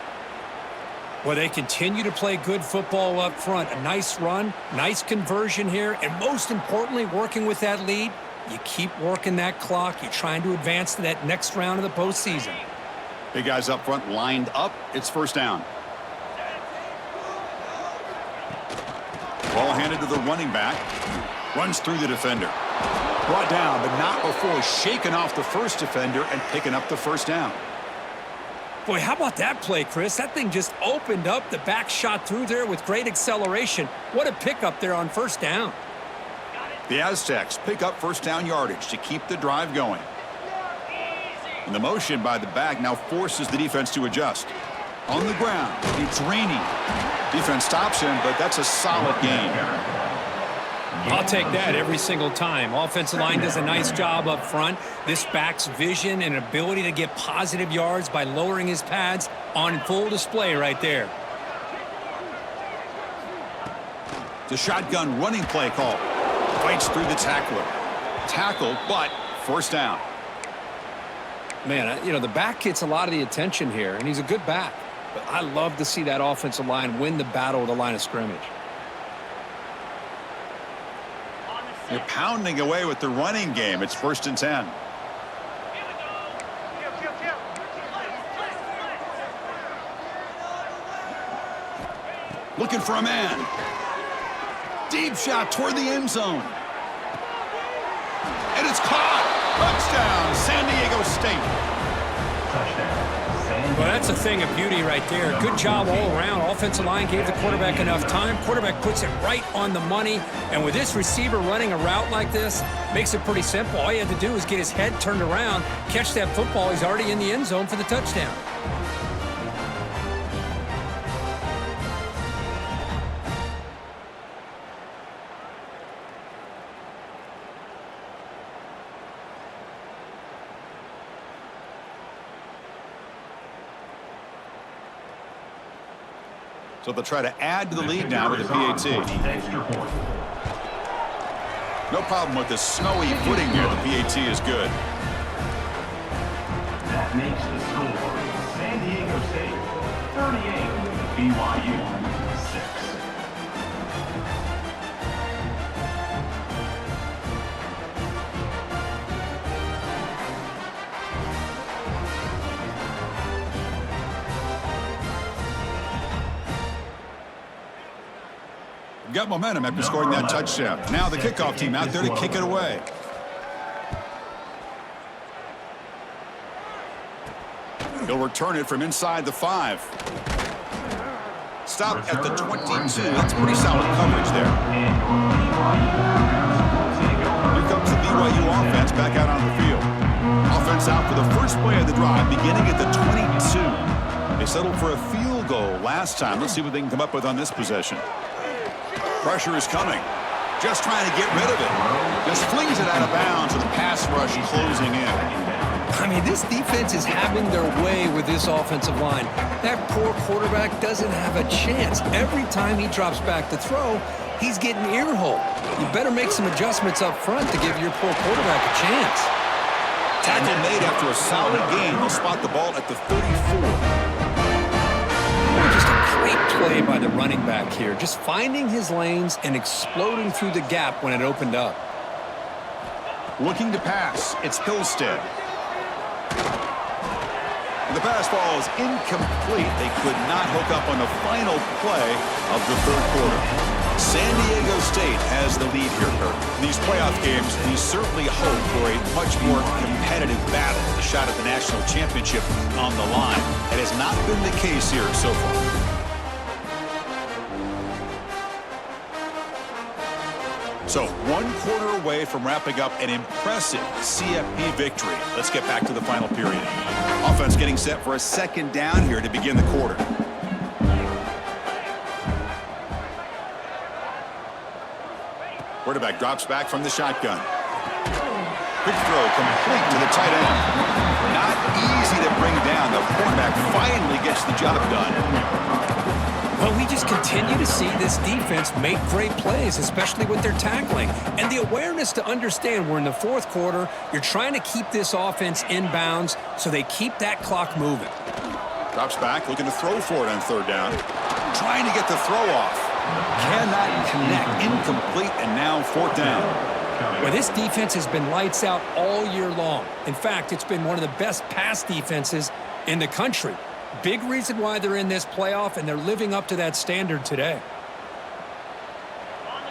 Well, they continue to play good football up front. A nice run, nice conversion here, and most importantly, working with that lead, you keep working that clock. You're trying to advance to that next round of the postseason. Big guys up front lined up. It's first down. Ball handed to the running back. Runs through the defender. Brought down, but not before shaking off the first defender and picking up the first down. Boy, how about that play, Chris? That thing just opened up. The back shot through there with great acceleration. What a pickup there on first down. The Aztecs pick up first down yardage to keep the drive going. And the motion by the back now forces the defense to adjust. On the ground, it's raining. Defense stops him, but that's a solid gain. I'll take that every single time. Offensive line does a nice job up front. This back's vision and ability to get positive yards by lowering his pads on full display right there. The shotgun running play call. Fights through the tackler. Tackle, but first down. Man, you know, the back gets a lot of the attention here, and he's a good back. But I love to see that offensive line win the battle of the line of scrimmage. You're pounding away with the running game. It's 1st and 10. Looking for a man. Deep shot toward the end zone. And it's caught. Touchdown, San Diego State. Well, that's a thing of beauty right there. Good job all around. Offensive line gave the quarterback enough time. Quarterback puts it right on the money. And with this receiver running a route like this, makes it pretty simple. All he had to do is get his head turned around, catch that football. He's already in the end zone for the touchdown. So they'll try to add to the lead now with the PAT. No problem with the snowy footing here. The PAT is good. That makes the score San Diego State 38, BYU 6. Got momentum after scoring that touchdown. Now the kickoff team out there to kick it away. He'll return it from inside the 5. Stop at the 22. That's pretty solid coverage there. Here comes the BYU offense back out on the field. Offense out for the first play of the drive, beginning at the 22. They settled for a field field goal last time. Let's see what they can come up with on this possession. Pressure is coming. Just trying to get rid of it. Just flings it out of bounds with the pass rush closing in. I mean, this defense is having their way with this offensive line. That poor quarterback doesn't have a chance. Every time he drops back to throw, he's getting ear-holed. You better make some adjustments up front to give your poor quarterback a chance. Tackle made after a solid gain. They'll spot the ball at the 34. Just a great play by the running back here. Just finding his lanes and exploding through the gap when it opened up. Looking to pass. It's Hillstead. The pass ball is incomplete. They could not hook up on the final play of the third quarter. San Diego State has the lead here, Kurt. These playoff games, we certainly hope for a much more competitive battle. A shot at the national championship on the line. It has not been the case here so far. So, 1 quarter away from wrapping up an impressive CFP victory. Let's get back to the final period. Offense getting set for a second down here to begin the quarter. Quarterback drops back from the shotgun. Quick throw complete to the tight end. Not easy to bring down. The quarterback finally gets the job done. Well, we just continue to see this defense make great plays, especially with their tackling. And the awareness to understand we're in the fourth quarter, you're trying to keep this offense in bounds so they keep that clock moving. Drops back, looking to throw for it on third down. Trying to get the throw off. Cannot connect. Incomplete, and now fourth down. Well, this defense has been lights out all year long. In fact, it's been one of the best pass defenses in the country. Big reason why they're in this playoff, and they're living up to that standard today.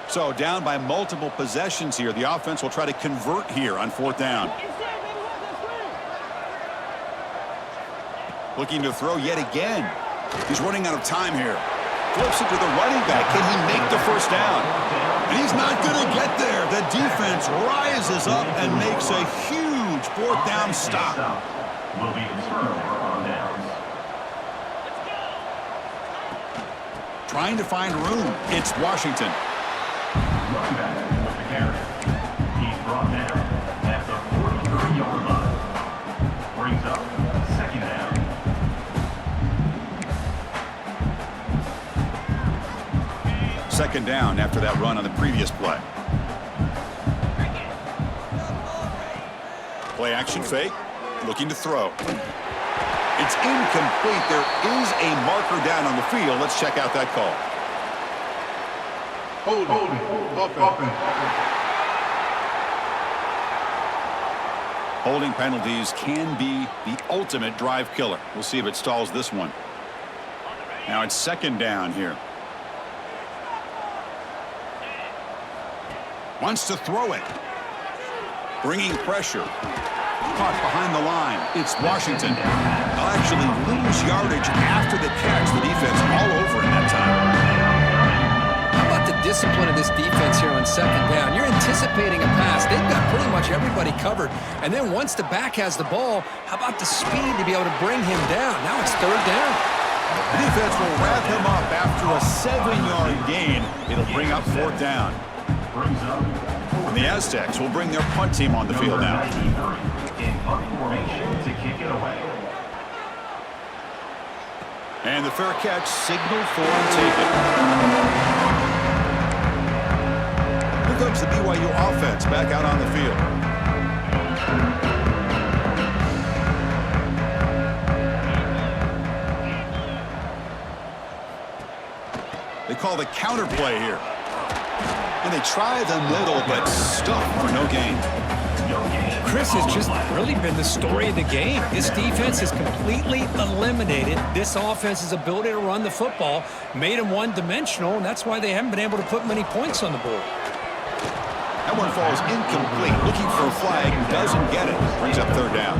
So down by multiple possessions here. The offense will try to convert here on fourth down. Looking to throw yet again. He's running out of time here. Flips it to the running back. Can he make the first down? And he's not going to get there. The defense rises up and makes a huge fourth down stop. Will be the turnover on downs. Trying to find room. It's Washington. Running back with the carry. He's brought down at the 43-yard line. Brings up second down. Second down after that run on the previous play. Play action fake. Looking to throw. It's incomplete. There is a marker down on the field. Let's check out that call. Holding penalties can be the ultimate drive killer. We'll see if it stalls this one. Now it's second down here. Wants to throw it. Bringing pressure. Caught behind the line. It's Washington. They'll actually lose yardage after the catch. The defense all over in that time. How about the discipline of this defense here on second down? You're anticipating a pass. They've got pretty much everybody covered. And then once the back has the ball, how about the speed to be able to bring him down? Now it's third down. The defense will wrap him up after a 7-yard gain. It'll bring up fourth down. And the Aztecs will bring their punt team on the field now. In punt formation to kick it away. And the fair catch signaled for and taken. Here comes the BYU offense back out on the field. They call the counter play here. And they try the middle, but stuck for no gain. Chris has just really been the story of the game. This defense has completely eliminated this offense's ability to run the football, made them one-dimensional, and that's why they haven't been able to put many points on the board. That one falls incomplete. Looking for a flag, doesn't get it. Brings up third down.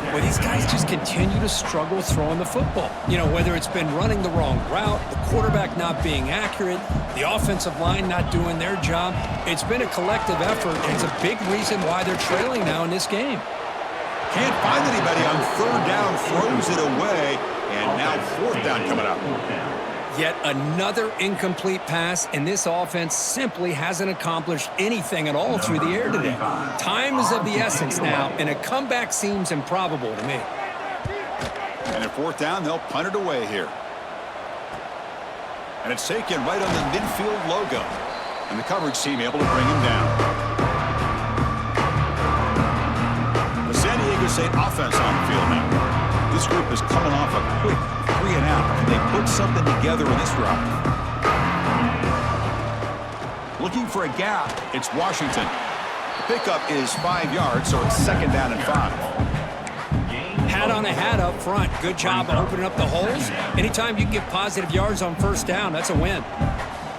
Well, these guys just continue to struggle throwing the football. You know, whether it's been running the wrong route, the quarterback not being accurate, the offensive line not doing their job. It's been a collective effort, and it's a big reason why they're trailing now in this game. Can't find anybody on third down, throws it away, and now fourth down coming up. Yet another incomplete pass, and this offense simply hasn't accomplished anything at all through the air today. Time is of the essence now, and a comeback seems improbable to me. And at fourth down, they'll punt it away here. And it's taken right on the midfield logo. And the coverage team able to bring him down. The San Diego State offense on the field now. This group is coming off a quick 3 and out. Can they put something together in this drive? Looking for a gap, it's Washington. The pickup is 5 yards, so it's second down and 5. Hat on a hat up front. Good job of opening up the holes. Anytime you can get positive yards on first down, that's a win.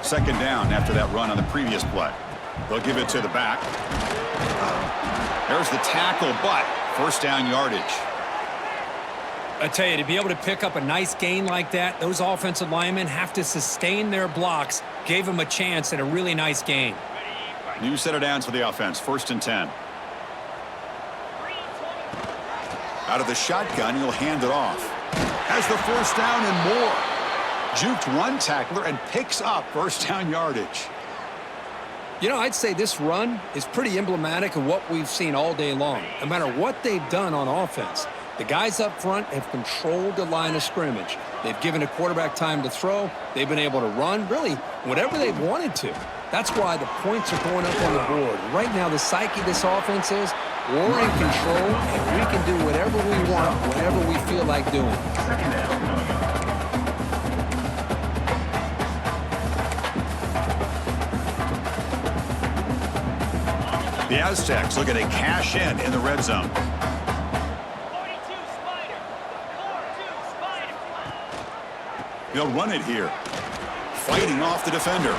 Second down after that run on the previous play. They'll give it to the back. There's the tackle, but first down yardage. I tell you, to be able to pick up a nice gain like that, those offensive linemen have to sustain their blocks. Gave them a chance at a really nice gain. New set of downs for the offense. First and 10. Out of the shotgun, he'll hand it off. Has the first down and more. Juked one tackler and picks up first down yardage. You know, I'd say this run is pretty emblematic of what we've seen all day long. No matter what they've done on offense, the guys up front have controlled the line of scrimmage. They've given a quarterback time to throw. They've been able to run, really, whatever they've wanted to. That's why the points are going up on the board. Right now, the psyche of this offense is we're in control, and we can do whatever we want, whatever we feel like doing. The Aztecs looking to cash in the red zone. They'll run it here. Fighting off the defender.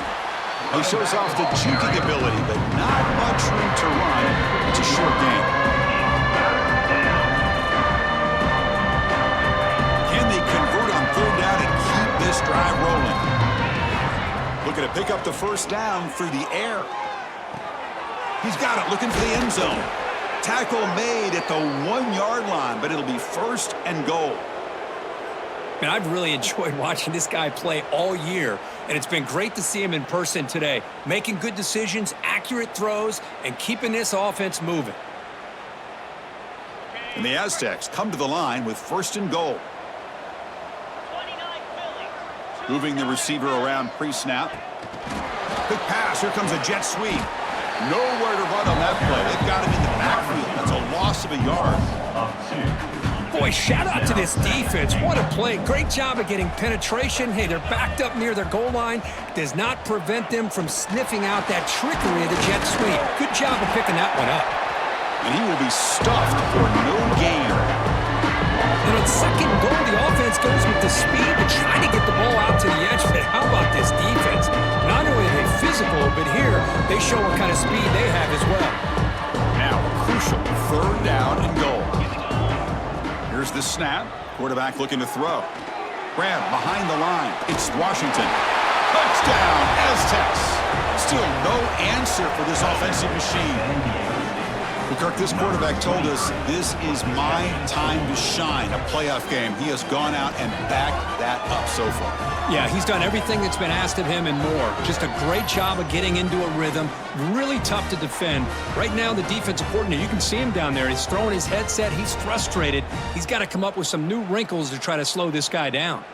He shows off the juking ability, but not much room to run. It's a short game. Can they convert on third down and keep this drive rolling? Looking to pick up the first down through the air. He's got it, looking for the end zone. Tackle made at the 1 yard line, but it'll be first and goal. Man, I've really enjoyed watching this guy play all year, and it's been great to see him in person today, making good decisions, accurate throws, and keeping this offense moving. And the Aztecs come to the line with first and goal. Moving the receiver around pre-snap. Quick pass, here comes a jet sweep. Nowhere to run on that play. They've got him in the backfield. That's a loss of a yard. Boy, shout out to this defense. What a play. Great job of getting penetration. Hey, they're backed up near their goal line. Does not prevent them from sniffing out that trickery of the jet sweep. Good job of picking that one up. And he will be stuffed for no gain. And on second goal, the offense goes with the speed to try to get the ball out to the edge. But how about this defense? Not only are they physical, but here they show what kind of speed they have as well. Now, crucial third down and goal. Here's the snap. Quarterback looking to throw. Grab behind the line. It's Washington. Touchdown, Aztecs. Still no answer for this offensive machine. Kirk, this quarterback told us this is my time to shine, a playoff game. He has gone out and backed that up so far. Yeah, he's done everything that's been asked of him and more. Just a great job of getting into a rhythm. Really tough to defend. Right now, the defensive coordinator, you can see him down there. He's throwing his headset. He's frustrated. He's got to come up with some new wrinkles to try to slow this guy down.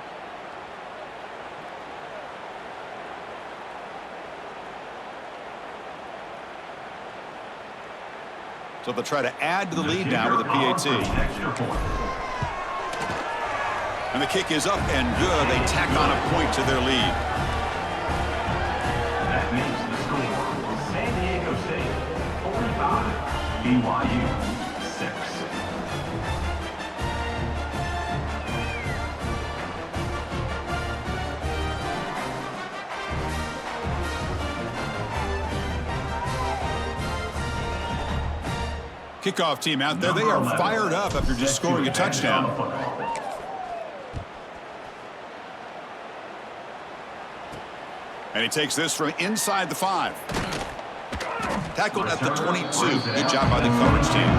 So they'll try to add to the lead now with a PAT. And the kick is up and good. They tack on a point to their lead. That makes the score San Diego State 45, BYU 6. Kickoff team out there. They are fired up after just scoring a touchdown. And he takes this from inside the 5. Tackled at the 22. Good job by the coverage team.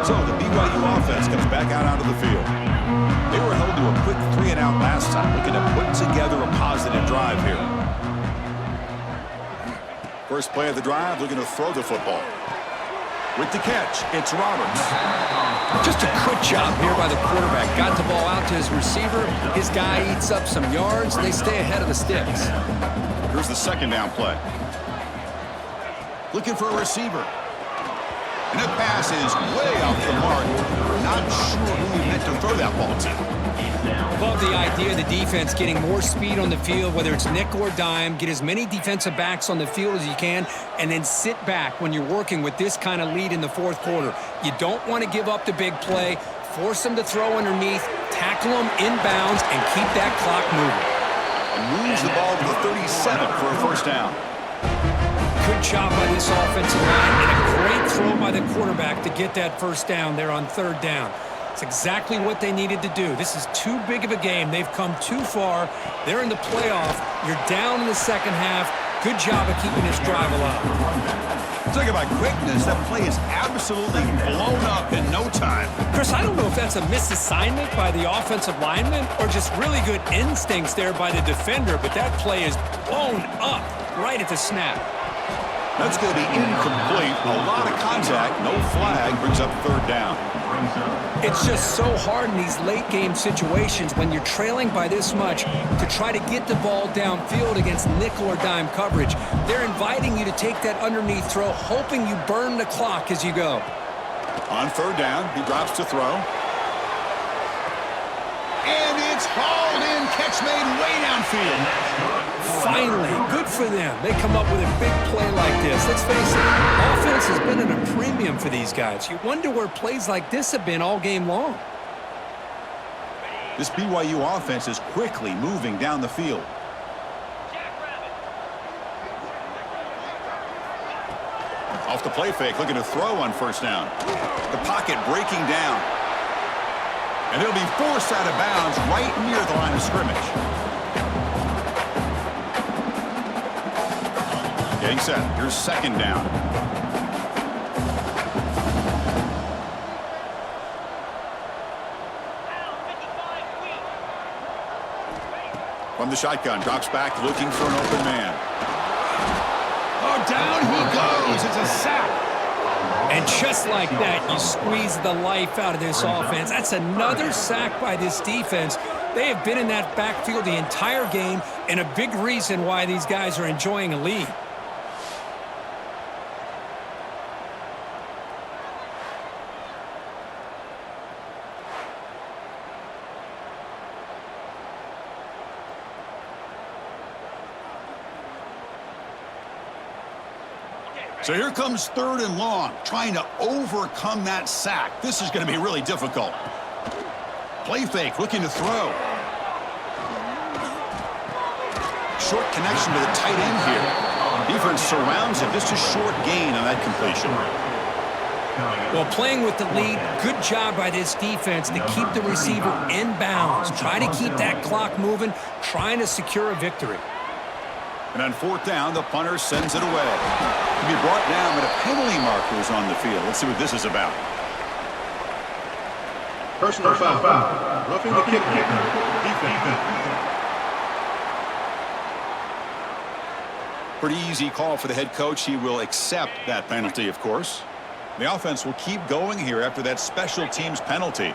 So the BYU offense comes back out onto the field. They were held to a quick 3-and-out last time, looking to put together a positive drive here. First play of the drive, looking to throw the football. With the catch, it's Roberts. Just a quick job here by the quarterback. Got the ball out to his receiver. His guy eats up some yards, and they stay ahead of the sticks. Here's the second down play. Looking for a receiver. And that pass is way off the mark. Not sure who he meant to throw that ball to. Love the idea of the defense getting more speed on the field, whether it's nickel or dime. Get as many defensive backs on the field as you can, and then sit back when you're working with this kind of lead in the fourth quarter. You don't want to give up the big play. Force them to throw underneath, tackle them inbounds, and keep that clock moving. And moves the ball to the 37 for a first down. Good job by this offensive line, and a great throw by the quarterback to get that first down there on third down. It's exactly what they needed to do. This is too big of a game. They've come too far. They're in the playoff. You're down in the second half. Good job of keeping this drive alive. Talk about quickness. That play is absolutely blown up in no time. Chris, I don't know if that's a misassignment by the offensive lineman or just really good instincts there by the defender, but that play is blown up right at the snap. That's going to be incomplete. A lot of contact. No flag. Brings up third down. It's just so hard in these late game situations when you're trailing by this much to try to get the ball downfield against nickel or dime coverage. They're inviting you to take that underneath throw, hoping you burn the clock as you go. On third down, he drops to throw. And it's hauled in. Catch made way downfield. Finally, good for them. They come up with a big play like this. Let's face it, offense has been at a premium for these guys. You wonder where plays like this have been all game long. This BYU offense is quickly moving down the field. Off the play fake, looking to throw on first down. The pocket breaking down. And it'll be forced out of bounds right near the line of scrimmage. Getting set. Here's second down. From the shotgun, drops back, looking for an open man. Oh, down he goes. It's a sack. And just like that, you squeeze the life out of this offense. That's another sack by this defense. They have been in that backfield the entire game, and a big reason why these guys are enjoying a lead. So here comes third and long, trying to overcome that sack. This is going to be really difficult. Play fake, looking to throw. Short connection to the tight end here. Defense surrounds him. Just a short gain on that completion. Well, playing with the lead, good job by this defense to keep the receiver in bounds. Try to keep that clock moving, trying to secure a victory. And on fourth down, the punter sends it away. To be brought down, but a penalty marker is on the field. Let's see what this is about. Personal foul. Roughing the kicker. Defense. Pretty easy call for the head coach. He will accept that penalty, of course. The offense will keep going here after that special teams penalty.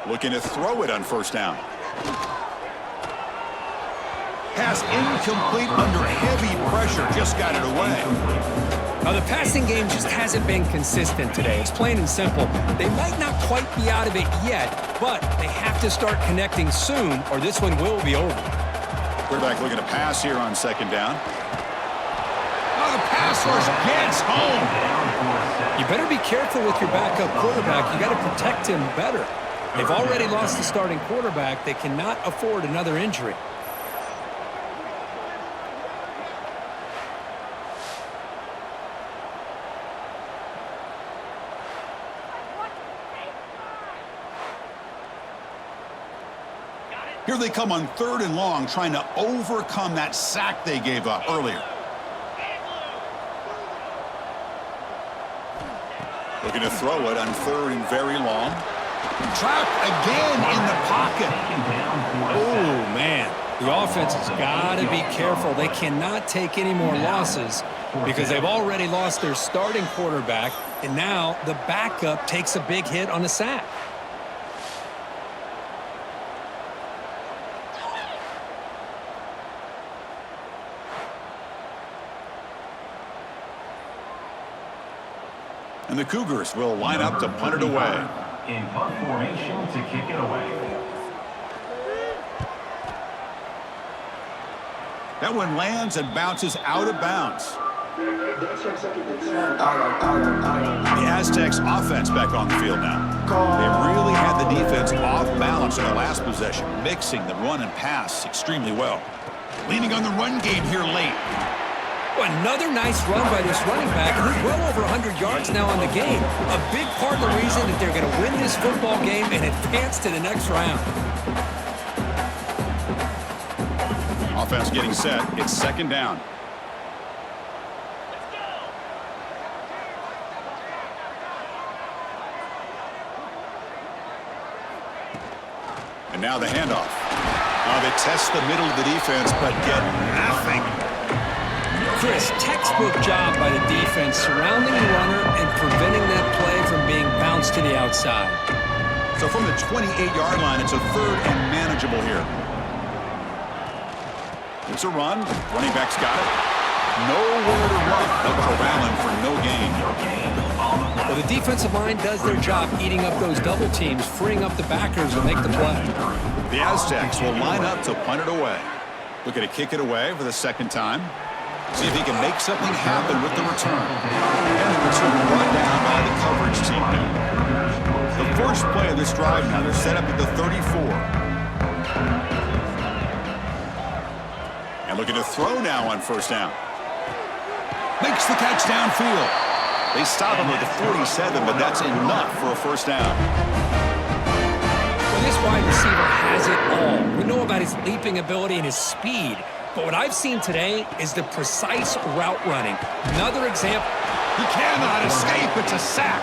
Looking to throw it on first down. Pass incomplete under heavy pressure. Just got it away. Now, the passing game just hasn't been consistent today. It's plain and simple. They might not quite be out of it yet, but they have to start connecting soon, or this one will be over. Quarterback looking to pass here on second down. Oh, the pass rush gets home. You better be careful with your backup quarterback. You got to protect him better. They've already lost the starting quarterback. They cannot afford another injury. Here they come on third and long, trying to overcome that sack they gave up earlier. Looking to throw it on 3rd and very long. Trapped again in the pocket. Oh, man. The offense has got to be careful. They cannot take any more losses because they've already lost their starting quarterback, and now the backup takes a big hit on the sack. And the Cougars will line up to punt it away. In punt formation to kick it away. That one lands and bounces out of bounds. The Aztecs offense back on the field now. They really had the defense off balance in their last possession, mixing the run and pass extremely well. Leaning on the run game here late. Another nice run by this running back. He's well over 100 yards now on the game. A big part of the reason that they're going to win this football game and advance to the next round. Offense getting set. It's 2nd down. And now the handoff. They test the middle of the defense, but get nothing. Chris, textbook job by the defense surrounding the runner and preventing that play from being bounced to the outside. So from the 28-yard line, it's a 3rd and manageable here. It's a run. Running back's got it. Nowhere to run. They'll corral him for no gain. Well, the defensive line does their job eating up those double teams, freeing up the backers to make the play. The Aztecs will line up to punt it away. Looking to kick it away for the 2nd time. See if he can make something happen with the return. And the return brought down by the coverage team now. The first play of this drive now, they're set up at the 34. And looking to throw now on 1st down. Makes the catch downfield. They stop him at the 47, but that's enough for a 1st down. Well, this wide receiver has it all. We know about his leaping ability and his speed. But what I've seen today is the precise route running. Another example. He cannot escape. It's a sack.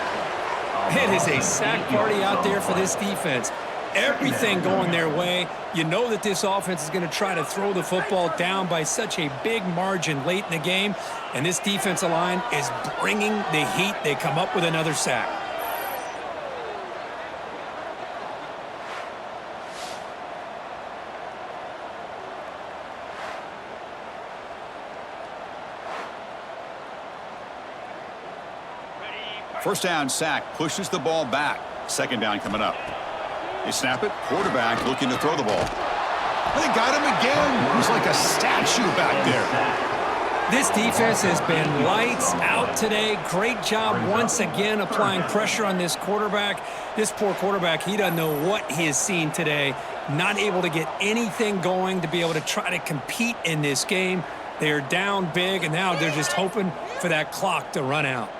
It is a sack party out there for this defense. Everything going their way. You know that this offense is going to try to throw the football down by such a big margin late in the game. And this defensive line is bringing the heat. They come up with another sack. First down sack pushes the ball back. 2nd down coming up. They snap it. Quarterback looking to throw the ball. They got him again. He's like a statue back there. This defense has been lights out today. Great job once again applying pressure on this quarterback. This poor quarterback, he doesn't know what he has seen today. Not able to get anything going to be able to try to compete in this game. They're down big, and now they're just hoping for that clock to run out.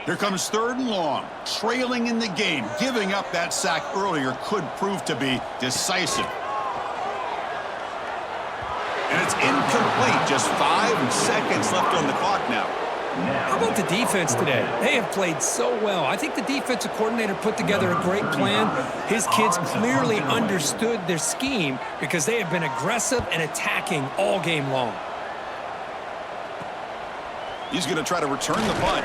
Here comes 3rd and long. Trailing in the game. Giving up that sack earlier could prove to be decisive. And it's incomplete. Just 5 seconds left on the clock now. How about the defense today? They have played so well. I think the defensive coordinator put together a great plan. His kids clearly understood their scheme because they have been aggressive and attacking all game long. He's going to try to return the punt.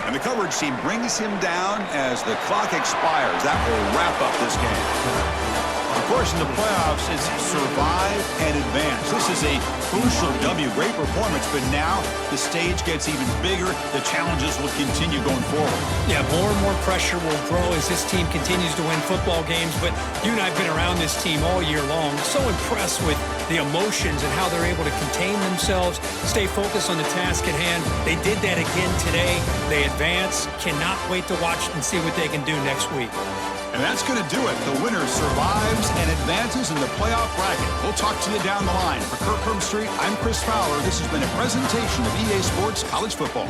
And the coverage team brings him down as the clock expires. That will wrap up this game. Of course, in the playoffs, it's survive and advance. This is a crucial W. Great performance, but now the stage gets even bigger. The challenges will continue going forward. Yeah, more and more pressure will grow as this team continues to win football games. But you and I have been around this team all year long. So impressed with the emotions and how they're able to contain themselves, stay focused on the task at hand. They did that again today. They advance. Cannot wait to watch and see what they can do next week. And that's going to do it. The winner survives and advances in the playoff bracket. We'll talk to you down the line. For Kirk Herbstreit, I'm Chris Fowler. This has been a presentation of EA Sports College Football.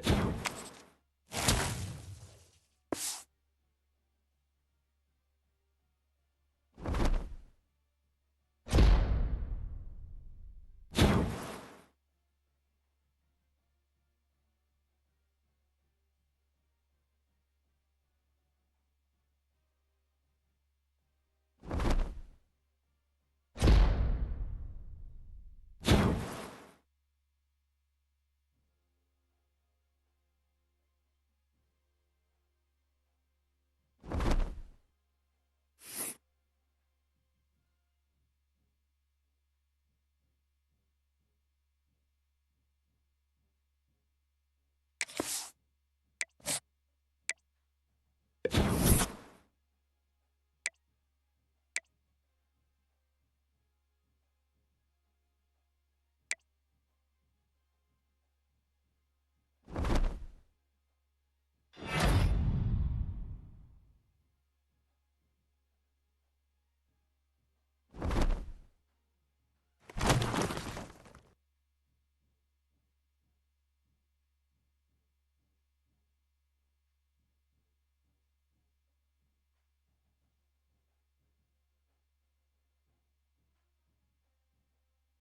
You